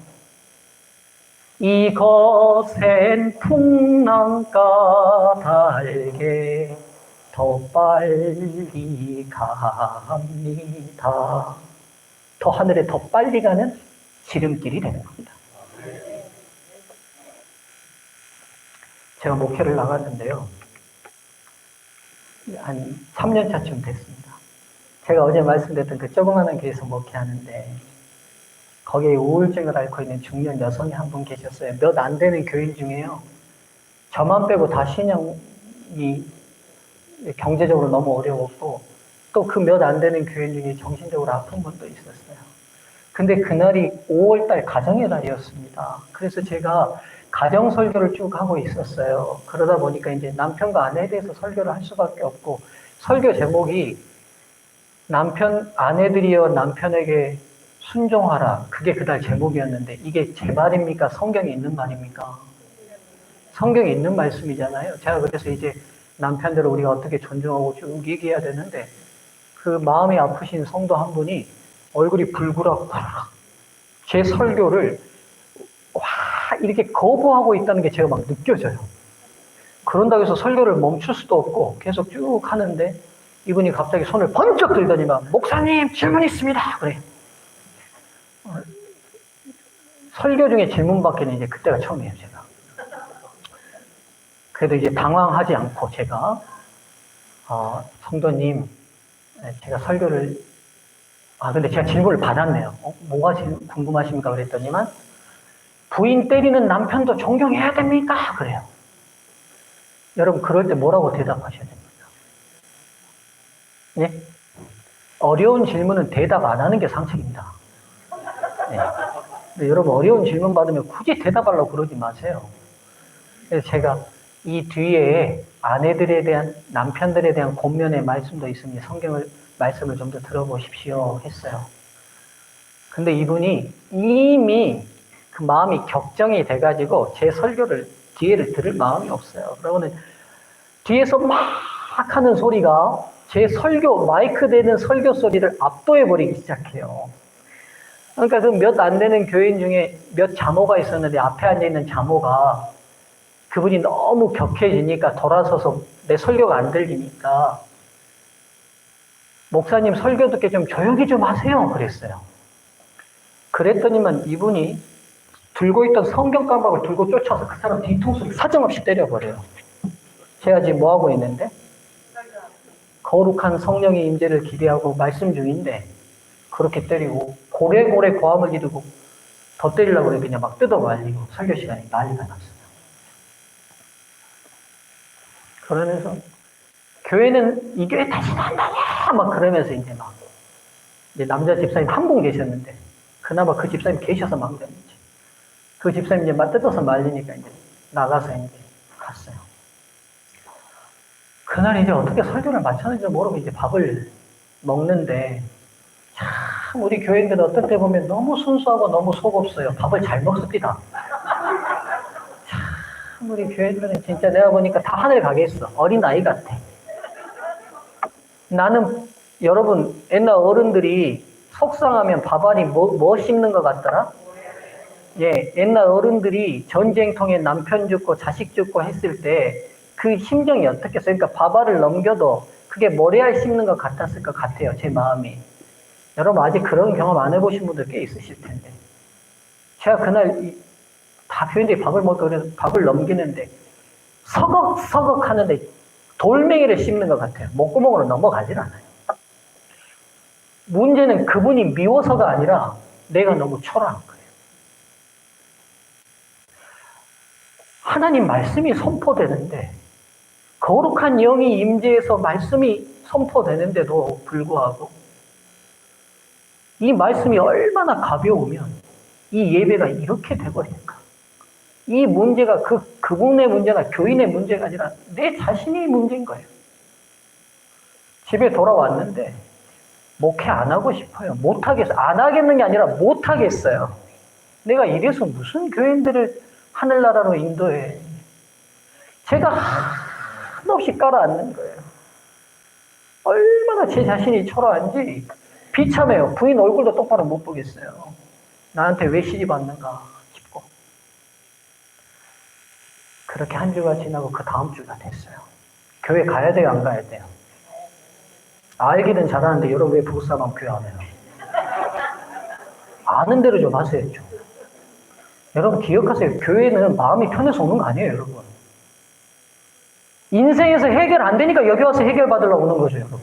이것엔 풍랑과 달게 더 빨리 갑니다. 더 하늘에 더 빨리 가는 지름길이 되는 겁니다. 제가 목회를 나갔는데요. 한 3년 차쯤 됐습니다. 제가 어제 말씀드렸던 그 조그마한 교회에서 목회하는데 거기에 우울증을 앓고 있는 중년 여성이 한 분 계셨어요. 몇 안 되는 교인 중에요. 저만 빼고 다 신앙이 경제적으로 너무 어려웠고 또 그 몇 안 되는 교인 중에 정신적으로 아픈 분도 있었어요. 근데 그날이 5월달 가정의 달이었습니다. 그래서 제가 가정 설교를 쭉 하고 있었어요. 그러다 보니까 이제 남편과 아내에 대해서 설교를 할 수밖에 없고 설교 제목이 남편, 아내들이여 남편에게 순종하라. 그게 그날 제목이었는데 이게 제 말입니까? 성경에 있는 말입니까? 성경에 있는 말씀이잖아요. 제가 그래서 이제 남편들을 우리가 어떻게 존중하고 쭉 얘기해야 되는데 그 마음이 아프신 성도 한 분이 얼굴이 불그락 제 설교를 와 이렇게 거부하고 있다는 게 제가 막 느껴져요. 그런다고 해서 설교를 멈출 수도 없고 계속 쭉 하는데 이분이 갑자기 손을 번쩍 들더니만 목사님 질문 있습니다. 그래요. 설교 중에 질문 받기는 이제 그때가 처음이에요, 제가. 그래도 이제 당황하지 않고 제가 성도님 제가 설교를 근데 제가 질문을 받았네요. 뭐가 궁금하십니까? 그랬더니만 부인 때리는 남편도 존경해야 됩니까? 그래요. 여러분 그럴 때 뭐라고 대답하셔야 됩니까? 예? 어려운 질문은 대답 안 하는 게 상책입니다. 네. 근데 여러분 어려운 질문 받으면 굳이 대답하려고 그러지 마세요. 그래서 제가 이 뒤에 아내들에 대한 남편들에 대한 권면의 말씀도 있으니 말씀을 좀 더 들어보십시오 했어요. 근데 이분이 이미 그 마음이 격정이 돼가지고 제 설교를 뒤에를 들을 마음이 없어요. 그러고는 뒤에서 막 하는 소리가 제 설교, 마이크 대는 설교 소리를 압도해버리기 시작해요. 그러니까 그 몇 안 되는 교인 중에 몇 자모가 있었는데 앞에 앉아있는 자모가 그분이 너무 격해지니까 돌아서서 내 설교가 안 들리니까 목사님 설교 듣게 좀 조용히 좀 하세요. 그랬어요. 그랬더니만 이분이 들고 있던 성경 깜박을 들고 쫓아서 그 사람 뒤통수를 사정없이 때려버려요. 제가 지금 뭐하고 있는데? 거룩한 성령의 임재를 기대하고 말씀 중인데 그렇게 때리고 고래고래 고함을 지르고 더 때리려고 그래 그냥 막 뜯어 말리고 설교 시간에 난리가 났어요. 그러면서 교회는 이 교회 다시 난다냐 막 그러면서 이제 막 이제 남자 집사님 한 분 계셨는데 그나마 그 집사님 계셔서 망정이지. 그 집사님 이제 막 뜯어서 말리니까 이제 나가서 이제 갔어요. 그날 이제 어떻게 설교를 마쳤는지 모르고 이제 밥을 먹는데 참 우리 교인들 어떤 때 보면 너무 순수하고 너무 속 없어요. 밥을 잘 먹습니다. 참 우리 교인들은 진짜 내가 보니까 다 하늘 가겠어. 어린아이 같아. 나는 여러분 옛날 어른들이 속상하면 밥알이 뭐 씹는 것 같더라? 예, 옛날 어른들이 전쟁통에 남편 죽고 자식 죽고 했을 때 그 심정이 어떻겠어요? 그러니까 밥알을 넘겨도 그게 모래알 씹는 것 같았을 것 같아요. 제 마음이. 여러분 아직 그런 경험 안 해보신 분들 꽤 있으실 텐데. 제가 그날 다 교인들이 밥을 먹고 그래서 밥을 넘기는데 서걱서걱 하는데 돌멩이를 씹는 것 같아요. 목구멍으로 넘어가질 않아요. 문제는 그분이 미워서가 아니라 내가 너무 초라한 거예요. 하나님 말씀이 선포되는데 거룩한 영이 임재해서 말씀이 선포되는데도 불구하고 이 말씀이 얼마나 가벼우면 이 예배가 이렇게 돼버릴까? 이 문제가 그분의 문제나 교인의 문제가 아니라 내 자신이 문제인 거예요. 집에 돌아왔는데 목회 안 하고 싶어요. 못하겠어요. 안 하겠는 게 아니라 못하겠어요. 내가 이래서 무슨 교인들을 하늘나라로 인도해. 제가 한없이 깔아앉는 거예요. 얼마나 제 자신이 초라한지 비참해요. 부인 얼굴도 똑바로 못 보겠어요. 나한테 왜 시집 왔는가 싶고. 그렇게 한 주가 지나고 그 다음 주가 됐어요. 교회 가야 돼요, 안 가야 돼요? 알기는 잘하는데 여러분 왜 부부싸움 교회 안 해요? 아는 대로 좀 하세요, 좀. 여러분 기억하세요. 교회는 마음이 편해서 오는 거 아니에요, 여러분. 인생에서 해결 안 되니까 여기 와서 해결받으러 오는 거죠, 여러분.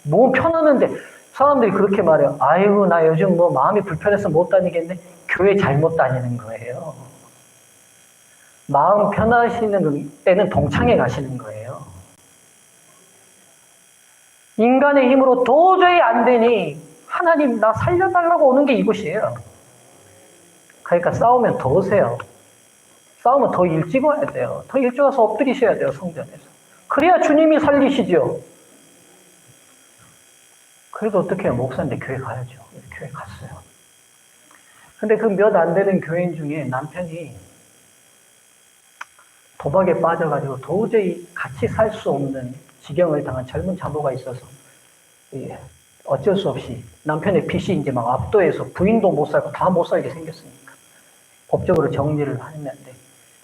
뭐 편하는데 사람들이 그렇게 말해요. 아이고 나 요즘 뭐 마음이 불편해서 못 다니겠네. 교회 잘못 다니는 거예요. 마음 편하시는 때는 동창회 가시는 거예요. 인간의 힘으로 도저히 안 되니 하나님 나 살려달라고 오는 게 이곳이에요. 그러니까 싸우면 더 오세요. 싸우면 더 일찍 와야 돼요. 더 일찍 와서 엎드리셔야 돼요, 성전에서. 그래야 주님이 살리시죠. 그래도 어떻게 해요? 목사인데 교회 가야죠. 교회 갔어요. 근데 그 몇 안 되는 교인 중에 남편이 도박에 빠져가지고 도저히 같이 살 수 없는 지경을 당한 젊은 자모가 있어서 어쩔 수 없이 남편의 빚이 이제 막 압도해서 부인도 못 살고 다 못 살게 생겼으니까 법적으로 정리를 했는데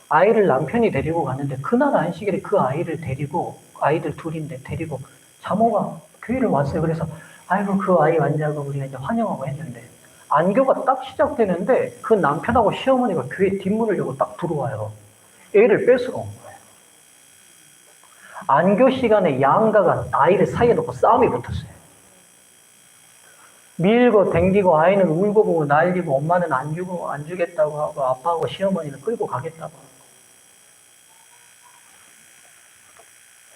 아이를 남편이 데리고 갔는데 그날 안식일에 그 아이를 데리고 아이들 둘인데 데리고 자모가 교회를 왔어요. 그래서 아이고 그 아이 왔냐고 우리가 이제 환영하고 했는데 안교가 딱 시작되는데 그 남편하고 시어머니가 교회 뒷문을 열고 딱 들어와요. 애를 뺏으러 온 거예요. 안교 시간에 양가가 아이를 사이에 놓고 싸움이 붙었어요. 밀고 댕기고 아이는 울고 보고 난리고 엄마는 안 주겠다고 하고 아빠하고 시어머니는 끌고 가겠다고 하고.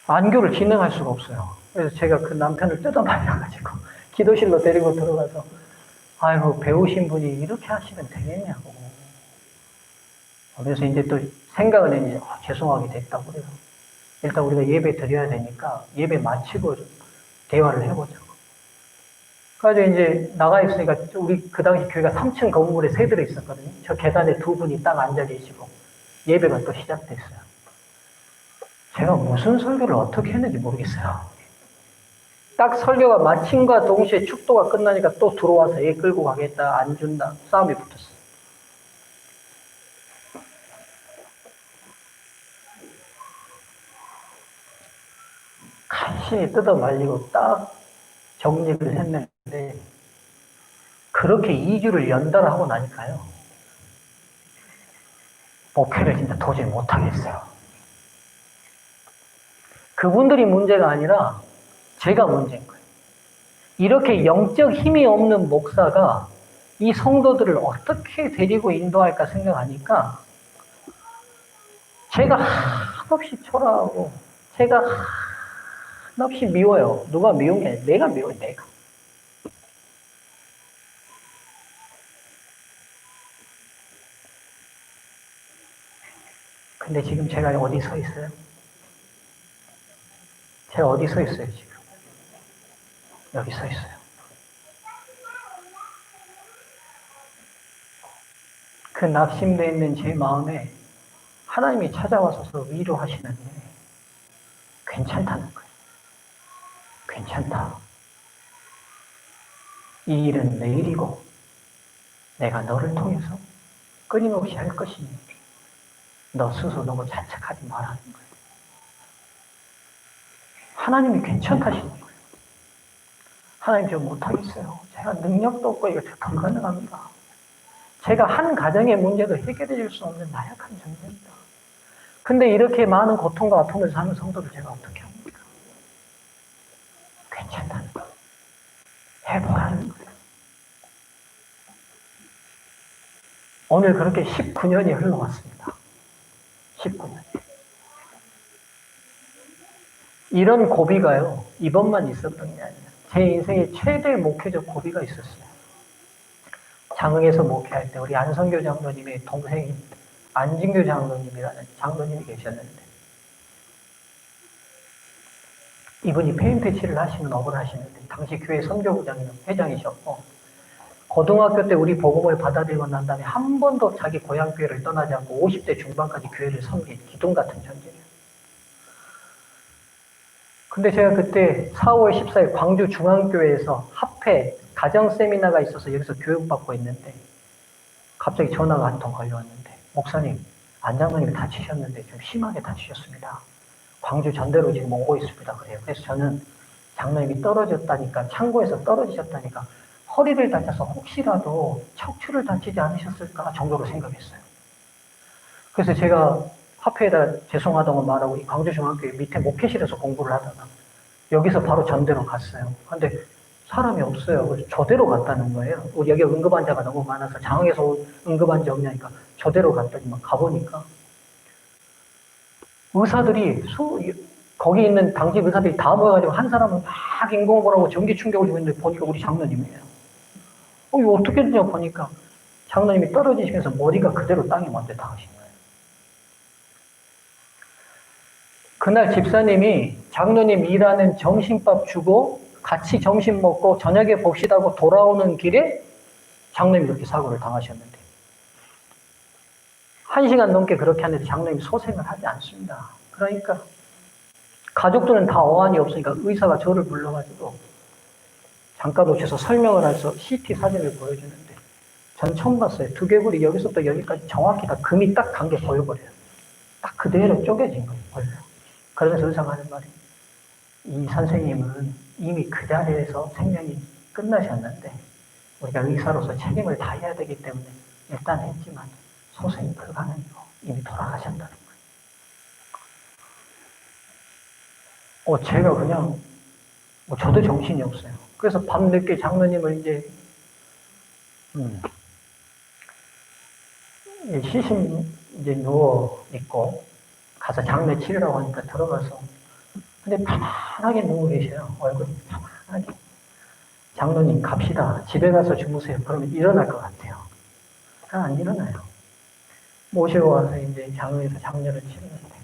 안교를 진행할 수가 없어요. 그래서 제가 그 남편을 뜯어 말려가지고 기도실로 데리고 들어가서 아이고 배우신 분이 이렇게 하시면 되겠냐고. 그래서 이제 또 생각은 이제 죄송하게 됐다고 그래요. 일단 우리가 예배 드려야 되니까 예배 마치고 좀 대화를 해보자고. 그래가지고 이제 나가 있으니까 우리 그 당시 교회가 3층 건물에 세대로 있었거든요. 저 계단에 두 분이 딱 앉아 계시고 예배가 또 시작됐어요. 제가 무슨 설교를 어떻게 했는지 모르겠어요. 딱 설교가 마침과 동시에 축도가 끝나니까 또 들어와서 얘 끌고 가겠다, 안 준다, 싸움이 붙었어요. 간신히 뜯어 말리고 딱 정리를 했는데 그렇게 2주를 연달아 하고 나니까요. 목회를 진짜 도저히 못하겠어요. 그분들이 문제가 아니라 제가 문제인 거예요. 이렇게 영적 힘이 없는 목사가 이 성도들을 어떻게 데리고 인도할까 생각하니까 제가 한없이 초라하고 제가 한없이 미워요. 누가 미운 게 아니라 내가 미워요. 내가. 근데 지금 제가 어디 서 있어요? 제가 어디 서 있어요 지금? 여기 서 있어요. 그 낙심되어 있는 제 마음에 하나님이 찾아와서 위로하시는데 괜찮다는 거예요. 괜찮다. 이 일은 내 일이고 내가 너를 통해서 끊임없이 할 것이니 너 스스로 너무 자책하지 말라는 거예요. 하나님이 괜찮다시는 거예요. 하나님 저 못하겠어요. 제가 능력도 없고 이거 불가능합니다. 제가 한 가정의 문제도 해결해 줄 수 없는 나약한 존재입니다. 근데 이렇게 많은 고통과 아픔을 사는 성도를 제가 어떻게 합니까? 괜찮다는 거예요. 해보라는 거예요. 오늘 그렇게 19년이 흘러왔습니다. 19년. 이런 고비가요, 이번만 있었던 게 아니에요. 제 인생의 최대 목회적 고비가 있었어요. 장흥에서 목회할 때 우리 안성교 장로님의 동생인 안진교 장로님이라는 장로님이 계셨는데 이분이 폐임 퇴치를 하시는 업을 하시는데 당시 교회 선교부장님 회장이셨고 고등학교 때 우리 복음을 받아들이고 난 다음에 한 번도 자기 고향 교회를 떠나지 않고 50대 중반까지 교회를 섬긴 기둥 같은 존재예요. 근데 제가 그때 4월 14일 광주 중앙교회에서 합회 가정 세미나가 있어서 여기서 교육받고 있는데 갑자기 전화가 한 통 걸려왔는데 목사님, 안 장로님이 다치셨는데 좀 심하게 다치셨습니다. 광주 전대로 지금 오고 있습니다. 그래요. 그래서 저는 장로님이 떨어졌다니까 창고에서 떨어지셨다니까 허리를 다쳐서 혹시라도 척추를 다치지 않으셨을까 정도로 생각했어요. 그래서 제가 화폐에다 죄송하다고 말하고 이 광주중앙교회 밑에 목회실에서 공부를 하다가 여기서 바로 전대로 갔어요. 근데 사람이 없어요. 그래서 저대로 갔다는 거예요. 여기 응급환자가 너무 많아서 장흥에서 응급환자 없냐니까 저대로 갔더니만 가보니까 의사들이 거기 있는 당직 의사들이 다 모여가지고 한 사람은 막 인공호흡을 하고 전기 충격을 주고 있는데 보니까 우리 장로님이에요. 이거 어떻게 되냐 보니까 장로님이 떨어지시면서 머리가 그대로 땅에 먼저 닿으신 거예요. 그날 집사님이 장로님 일하는 점심밥 주고 같이 점심 먹고 저녁에 봅시다고 돌아오는 길에 장로님이 그렇게 사고를 당하셨는데 1시간 넘게 그렇게 하는데 장로님이 소생을 하지 않습니다. 그러니까 가족들은 다 어안이 없으니까 의사가 저를 불러가지고 잠깐 오셔서 설명을 해서 CT 사진을 보여주는데 전 처음 봤어요. 두개골이 여기서부터 여기까지 정확히 다 금이 딱 간 게 보여버려요. 딱 그대로 쪼개진 거예요. 보여요. 그러면서 의사가 하는 말이 이 선생님은 이미 그 자리에서 생명이 끝나셨는데 우리가 의사로서 책임을 다해야 되기 때문에 일단 했지만 소생이 불가능이고 이미 돌아가셨다는 거예요. 제가 그냥 저도 정신이 없어요. 그래서 밤늦게 장로님을 이제 시신 이제 누워 있고 가서 장례 치르라고 하니까 들어가서 근데 편안하게 누워 계셔요. 얼굴이 편안하게. 장로님 갑시다. 집에 가서 주무세요. 그러면 일어날 것 같아요. 안 일어나요. 모시고 와서 이제 장로에서 장례를 치르는데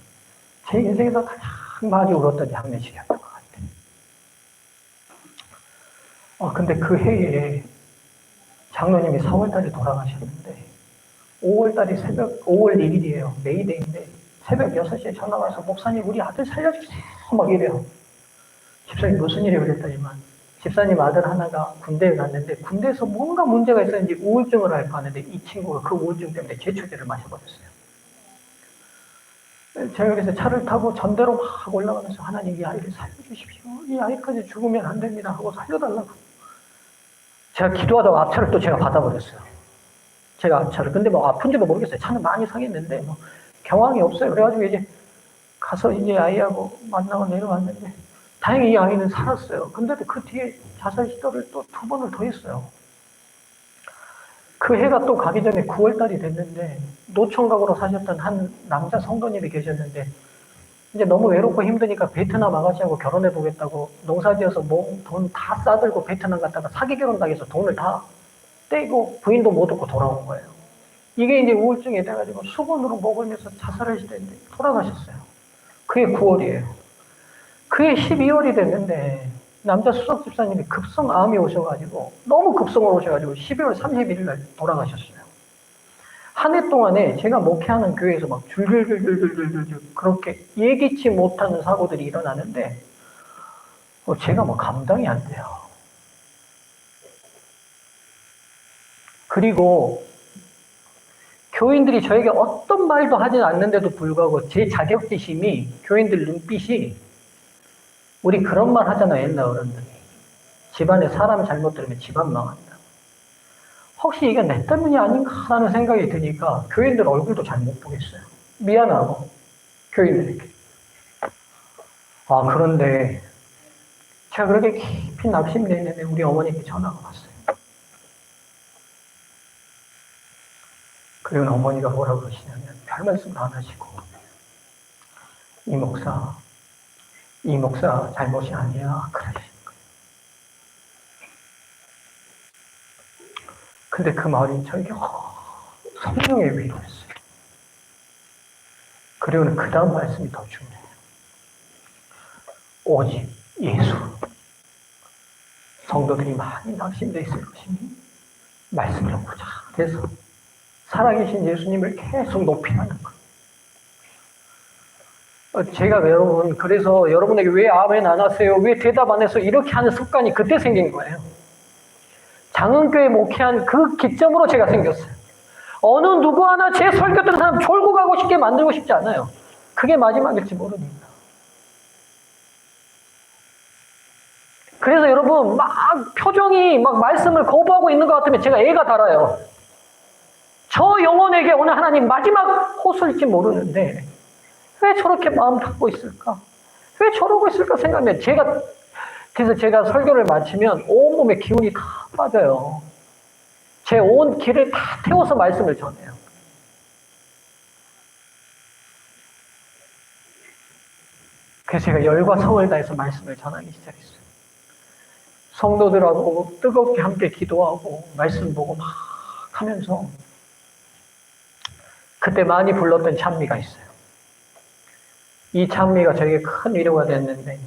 제 인생에서 가장 많이 울었던 장례식이었던 것 같아요. 근데 그 해에 장로님이 4월달에 돌아가셨는데 5월 1일이에요. 메이데이인데 새벽 6시에 전화가 와서 목사님 우리 아들 살려주세요 막 이래요. 집사님 무슨 일이 그랬더니만 집사님 아들 하나가 군대에 갔는데 군대에서 뭔가 문제가 있었는지 우울증을 앓고 하는데 이 친구가 그 우울증 때문에 제초제를 마셔버렸어요. 제가 그래서 차를 타고 전대로 막 올라가면서 하나님 이 아이를 살려주십시오. 이 아이까지 죽으면 안 됩니다 하고 살려달라고. 제가 기도하다가 앞차를 또 제가 받아버렸어요. 제가 앞차를. 근데 뭐 아픈지도 모르겠어요. 차는 많이 상했는데 뭐 경황이 없어요. 그래가지고 이제 가서 이제 아이하고 만나고 내려왔는데 다행히 이 아이는 살았어요. 근데도 그 뒤에 자살 시도를 또 2번을 더 했어요. 그 해가 또 가기 전에 9월달이 됐는데 노총각으로 사셨던 한 남자 성도님이 계셨는데 이제 너무 외롭고 힘드니까 베트남 아가씨하고 결혼해 보겠다고 농사지어서 돈 다 싸들고 베트남 갔다가 사기 결혼 당해서 돈을 다 떼고 부인도 못 얻고 돌아온 거예요. 이게 이제 우울증이 돼가지고 수건으로 먹으면서 자살을 시도했는데 돌아가셨어요. 그게 9월이에요. 그게 12월이 됐는데 남자 수석 집사님이 급성암이 오셔가지고 너무 급성으로 오셔가지고 12월 31일 날 돌아가셨어요. 한 해 동안에 제가 목회하는 교회에서 막 줄줄줄줄줄줄 그렇게 예기치 못하는 사고들이 일어나는데 제가 뭐 감당이 안 돼요. 그리고 교인들이 저에게 어떤 말도 하지 않는데도 불구하고 제 자격지심이 교인들 눈빛이 우리 그런 말 하잖아요. 옛날 어른들이. 집안에 사람 잘못 들으면 집안 망한다. 혹시 이게 내 때문이 아닌가 하는 생각이 드니까 교인들 얼굴도 잘 못 보겠어요. 미안하고 교인들에게. 그런데 제가 그렇게 깊이 낙심되어 있는데 우리 어머니께 전화가 왔어요. 그리고 어머니가 뭐라고 그러시냐면 별 말씀도 안 하시고 이 목사 잘못이 아니야 그러시는 거예요. 근데 그 말이 저에게 성령의 위로였어요. 그리고는 그 다음 말씀이 더 중요해요. 오직 예수. 성도들이 많이 낙심되어 있을 것이니 말씀을 보자. 그래서 살아계신 예수님을 계속 높이라는 것. 제가 여러분, 그래서 여러분에게 왜 아멘 안 하세요? 왜 대답 안 해서 이렇게 하는 습관이 그때 생긴 거예요. 장흥교회 목회한 그 기점으로 제가 생겼어요. 어느 누구 하나 제 설교 듣는 사람 졸고 가고 싶게 만들고 싶지 않아요. 그게 마지막일지 모르니까. 그래서 여러분, 막 표정이 막 말씀을 거부하고 있는 것 같으면 제가 애가 달아요. 저 영혼에게 오늘 하나님 마지막 호소일지 모르는데 왜 저렇게 마음 닫고 있을까? 왜 저러고 있을까 생각하면 그래서 제가 설교를 마치면 온몸에 기운이 다 빠져요. 제 온 길을 다 태워서 말씀을 전해요. 그래서 제가 열과 성을 다해서 말씀을 전하기 시작했어요. 성도들하고 뜨겁게 함께 기도하고 말씀 보고 막 하면서 그때 많이 불렀던 찬미가 있어요. 이 찬미가 저에게 큰 위로가 됐는데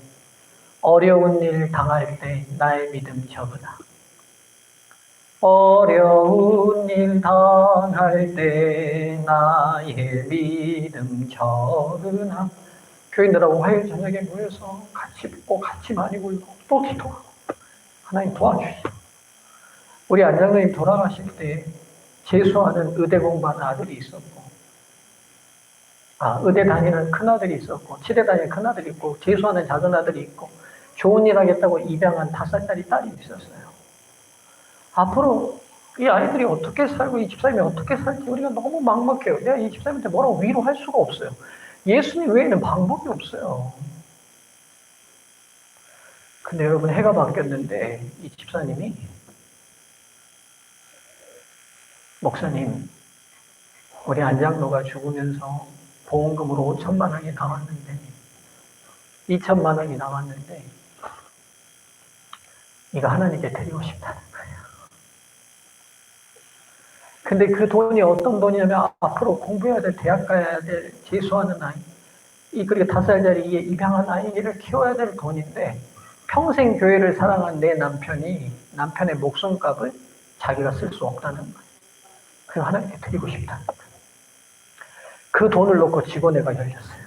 어려운 일 당할 때 나의 믿음 적으나 어려운 일 당할 때 나의 믿음 적으나 교인들하고 화요일 저녁에 모여서 같이 듣고 같이 많이 불고 또 기도하고 하나님 도와주시오. 우리 안장로님 돌아가실 때 재수하는 의대 공부하는 아들이 있었고 의대 다니는 큰아들이 있었고 치대 다니는 큰아들이 있고 재수하는 작은아들이 있고 좋은 일 하겠다고 입양한 5살짜리 딸이 있었어요. 앞으로 이 아이들이 어떻게 살고 이 집사님이 어떻게 살지 우리가 너무 막막해요. 내가 이 집사님한테 뭐라고 위로할 수가 없어요. 예수님 외에는 방법이 없어요. 근데 여러분 해가 바뀌었는데 이 집사님이 목사님 우리 안장로가 죽으면서 보험금으로 5천만 원이 나왔는데 2천만 원이 나왔는데 이거 하나님께 드리고 싶다는 거예요. 근데 그 돈이 어떤 돈이냐면 앞으로 공부해야 될 대학 가야 될 재수하는 아이 그리고 5살짜리 입양한 아이를 키워야 될 돈인데 평생 교회를 사랑한 내 남편이 남편의 목숨값을 자기가 쓸 수 없다는 거예요. 그래서 하나님께 드리고 싶다는 거예요. 그 돈을 놓고 직원회가 열렸어요.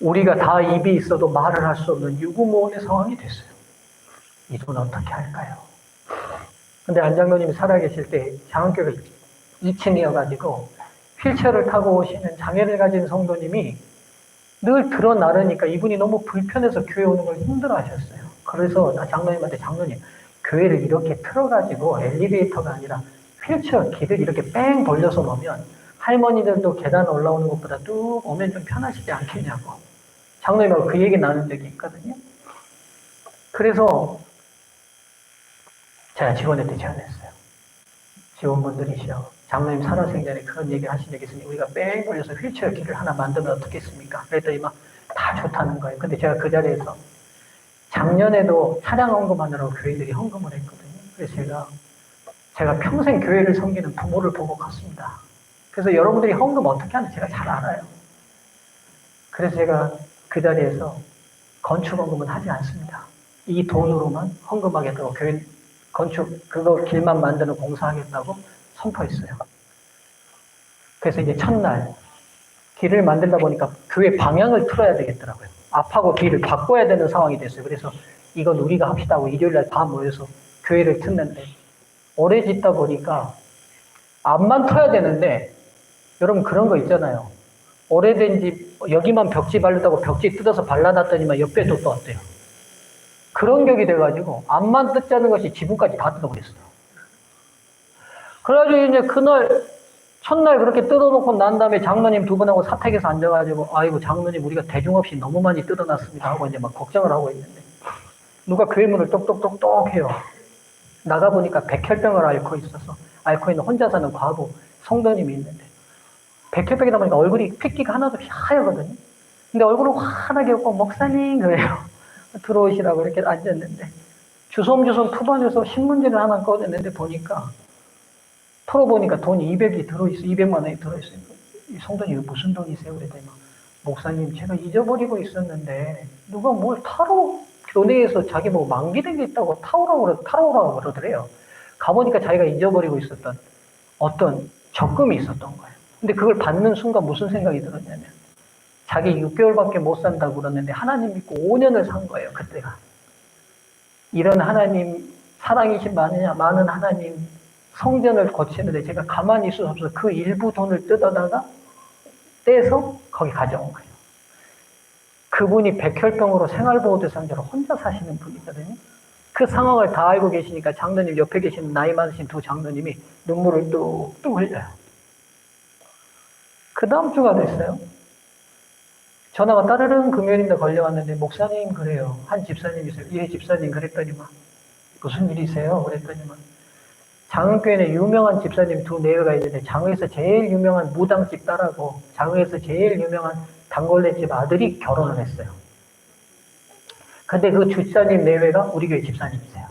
우리가 다 입이 있어도 말을 할 수 없는 유구무원의 상황이 됐어요. 이 돈 어떻게 할까요? 근데 안장로님이 살아계실 때 장흥교회 2층이어가지고 휠체어를 타고 오시는 장애를 가진 성도님이 늘 들어 나르니까 이분이 너무 불편해서 교회 오는 걸 힘들어 하셨어요. 그래서 장로님한테 장로님, 교회를 이렇게 틀어가지고 엘리베이터가 아니라 휠체어 길을 이렇게 뺑 돌려서 놓으면 할머니들도 계단 올라오는 것보다 뚝 오면 좀 편하시지 않겠냐고. 장로님하고 그 얘기 나눈 적이 있거든요. 그래서 제가 직원한테 제안했어요. 직원분들이시여, 장로님 살아생전에 그런 얘기 하신 적이 있으니 우리가 뺑 돌려서 휠체어 길을 하나 만들면 어떻겠습니까? 그랬더니 막 다 좋다는 거예요. 근데 제가 그 자리에서 작년에도 차량 헌금하느라고 교인들이 헌금을 했거든요. 그래서 제가 평생 교회를 섬기는 부모를 보고 컸습니다. 그래서 여러분들이 헌금 어떻게 하는지 제가 잘 알아요. 그래서 제가 그 자리에서 건축 헌금은 하지 않습니다. 이 돈으로만 헌금하겠다고 교회 건축 그거 길만 만드는 공사하겠다고 선포했어요. 그래서 이제 첫날 길을 만들다 보니까 교회 방향을 틀어야 되겠더라고요. 앞하고 뒤를 바꿔야 되는 상황이 됐어요. 그래서 이건 우리가 합시다 하고 일요일날 다 모여서 교회를 틀는데 오래 짓다 보니까 앞만 터야 되는데 여러분 그런 거 있잖아요. 오래된 집 여기만 벽지 바르다고 벽지 뜯어서 발라놨더니만 옆에도 또 어때요? 그런 격이 돼가지고 앞만 뜯자는 것이 지붕까지 다 뜯어버렸어요. 그래가지고 이제 그날 첫날 그렇게 뜯어놓고 난 다음에 장로님 두 분하고 사택에서 앉아가지고 아이고 장로님 우리가 대중 없이 너무 많이 뜯어놨습니다 하고 이제 막 걱정을 하고 있는데 누가 교회 문을 똑똑똑똑 해요. 나가보니까 백혈병을 앓고 있는 혼자 사는 과부 성도님이 있는데 백혈병이다 보니까 얼굴이 핏기가 하나도 없이 하얗거든요. 근데 얼굴을 환하게 웃고 목사님 그래요. 들어오시라고 이렇게 앉았는데 주섬주섬 푸반에서 신문지를 하나 꺼냈는데 보니까 풀어보니까 돈이 200이 들어있어. 200만 원이 들어있어요. 이 성도님 이거 무슨 돈이세요? 그랬더니 목사님 제가 잊어버리고 있었는데 누가 뭘 타로 교내에서 자기 뭐 만기된 게 있다고 타로라고 그러더래요. 가보니까 자기가 잊어버리고 있었던 어떤 적금이 있었던 거예요. 근데 그걸 받는 순간 무슨 생각이 들었냐면 자기 6개월밖에 못 산다고 그러는데 하나님 믿고 5년을 산 거예요. 그때가. 이런 하나님 사랑이신 많은 하나님 성전을 고치는데 제가 가만히 있을 수 없어서 그 일부 돈을 뜯어다가 떼서 거기 가져온 거예요. 그분이 백혈병으로 생활보호대상자로 혼자 사시는 분이거든요. 그 상황을 다 알고 계시니까 장로님 옆에 계신 나이 많으신 두 장로님이 눈물을 뚝뚝 흘려요. 그 다음 주가 됐어요. 전화가 따르릉 금요일인데 걸려왔는데 목사님 그래요. 한 집사님이세요. 예 집사님 그랬더니만 무슨 일이세요? 그랬더니만 장흥교회에 유명한 집사님 두 내외가 있는데 장흥에서 제일 유명한 무당집 딸하고 장흥에서 제일 유명한 단골레집 아들이 결혼을 했어요. 근데 그 집사님 내외가 우리 교회 집사님이세요.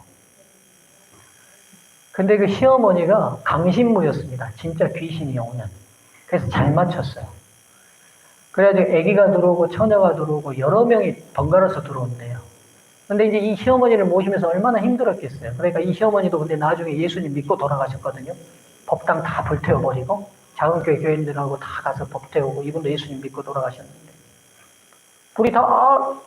근데 그 시어머니가 강신무였습니다. 진짜 귀신이 오는. 그래서 잘 맞췄어요. 그래가지고 아기가 들어오고 처녀가 들어오고 여러 명이 번갈아서 들어온대요. 근데 이제 이 시어머니를 모시면서 얼마나 힘들었겠어요. 그러니까 이 시어머니도 근데 나중에 예수님 믿고 돌아가셨거든요. 법당 다 불태워버리고 작은교회 교인들하고 다 가서 법태우고 이분도 예수님 믿고 돌아가셨는데 우리 다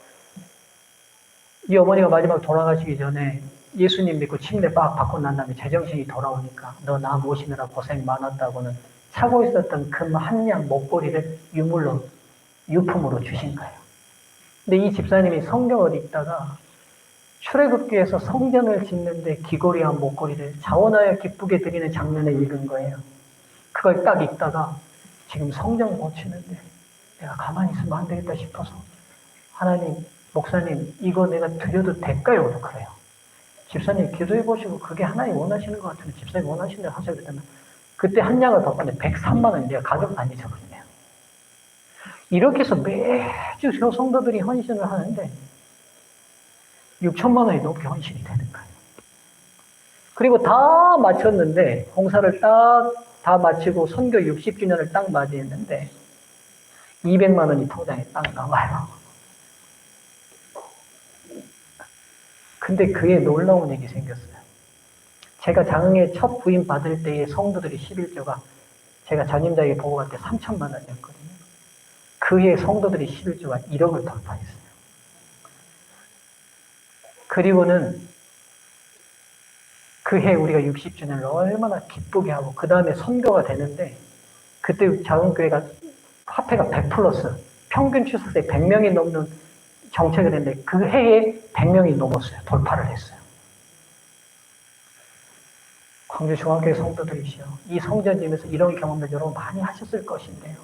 이 어머니가 마지막 돌아가시기 전에 예수님 믿고 침대 빡 받고 난 다음에 제정신이 돌아오니까 너 나 모시느라 고생 많았다고는 차고 있었던 금 한 양 목걸이를 유품으로 주신 거예요. 근데 이 집사님이 성경을 읽다가 출애굽기에서 성전을 짓는데 귀걸이와 목걸이를 자원하여 기쁘게 드리는 장면을 읽은 거예요. 그걸 딱 읽다가 지금 성전 고치는데 내가 가만히 있으면 안 되겠다 싶어서 하나님, 목사님 이거 내가 드려도 될까요? 그래요. 집사님 기도해 보시고 그게 하나님 원하시는 것 같으면 집사님 원하시는 대로 하세요. 그랬더니 그때 한 양을 더 받는데 103만 원이 내가 가격 안 잊어버리네요. 이렇게 해서 매주 저 성도들이 헌신을 하는데 6천만 원이 넘게 헌신이 되는 거예요. 그리고 다 마쳤는데 공사를 딱 다 마치고 선교 60주년을 딱 맞이했는데 200만 원이 통장에 딱 나와요. 근데 그에 놀라운 일이 생겼어요. 제가 장흥에 첫 부임 받을 때의 성도들이 11조가 제가 전임자에게 보고 갈 때 3천만 원이었거든요. 그해 성도들이 11조가 1억을 돌파했어요. 그리고는 그해 우리가 60주년을 얼마나 기쁘게 하고 그 다음에 선교가 되는데 그때 장흥교회가 화폐가 100+, 평균 출석세 100명이 넘는 정책을 했는데 그 해에 100명이 넘었어요. 돌파를 했어요. 광주 중앙교회 성도들이시여, 이 성전지면서 이런 경험을 여러분 많이 하셨을 것인데요.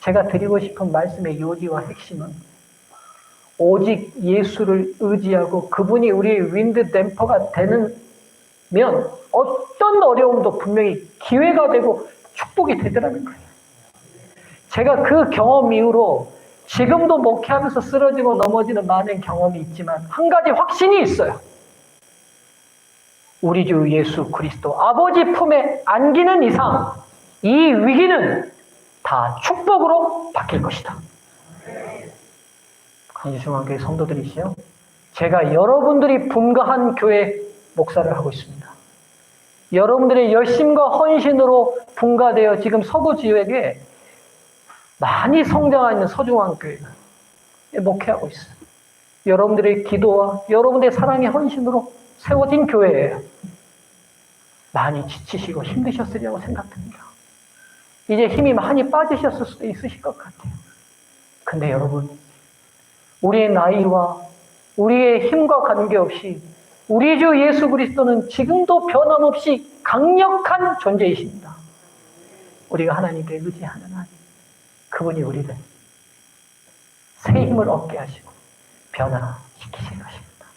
제가 드리고 싶은 말씀의 요지와 핵심은 오직 예수를 의지하고 그분이 우리의 윈드 댐퍼가 되면 어떤 어려움도 분명히 기회가 되고 축복이 되더라는 거예요. 제가 그 경험 이후로 지금도 목회하면서 쓰러지고 넘어지는 많은 경험이 있지만 한 가지 확신이 있어요. 우리 주 예수 그리스도 아버지 품에 안기는 이상 이 위기는 다 축복으로 바뀔 것이다. 광주중앙교회 성도들이시여, 제가 여러분들이 분가한 교회 목사를 하고 있습니다. 여러분들의 열심과 헌신으로 분가되어 지금 서구 지역에 많이 성장하는 서중앙교회가 목회하고 있어요. 여러분들의 기도와 여러분들의 사랑의 헌신으로 세워진 교회예요. 많이 지치시고 힘드셨으리라고 생각됩니다. 이제 힘이 많이 빠지셨을 수도 있으실 것 같아요. 근데 여러분, 우리의 나이와 우리의 힘과 관계없이 우리 주 예수 그리스도는 지금도 변함없이 강력한 존재이십니다. 우리가 하나님께 의지하는 한 그분이 우리를 새 힘을 얻게 하시고 변화시키실 것입니다.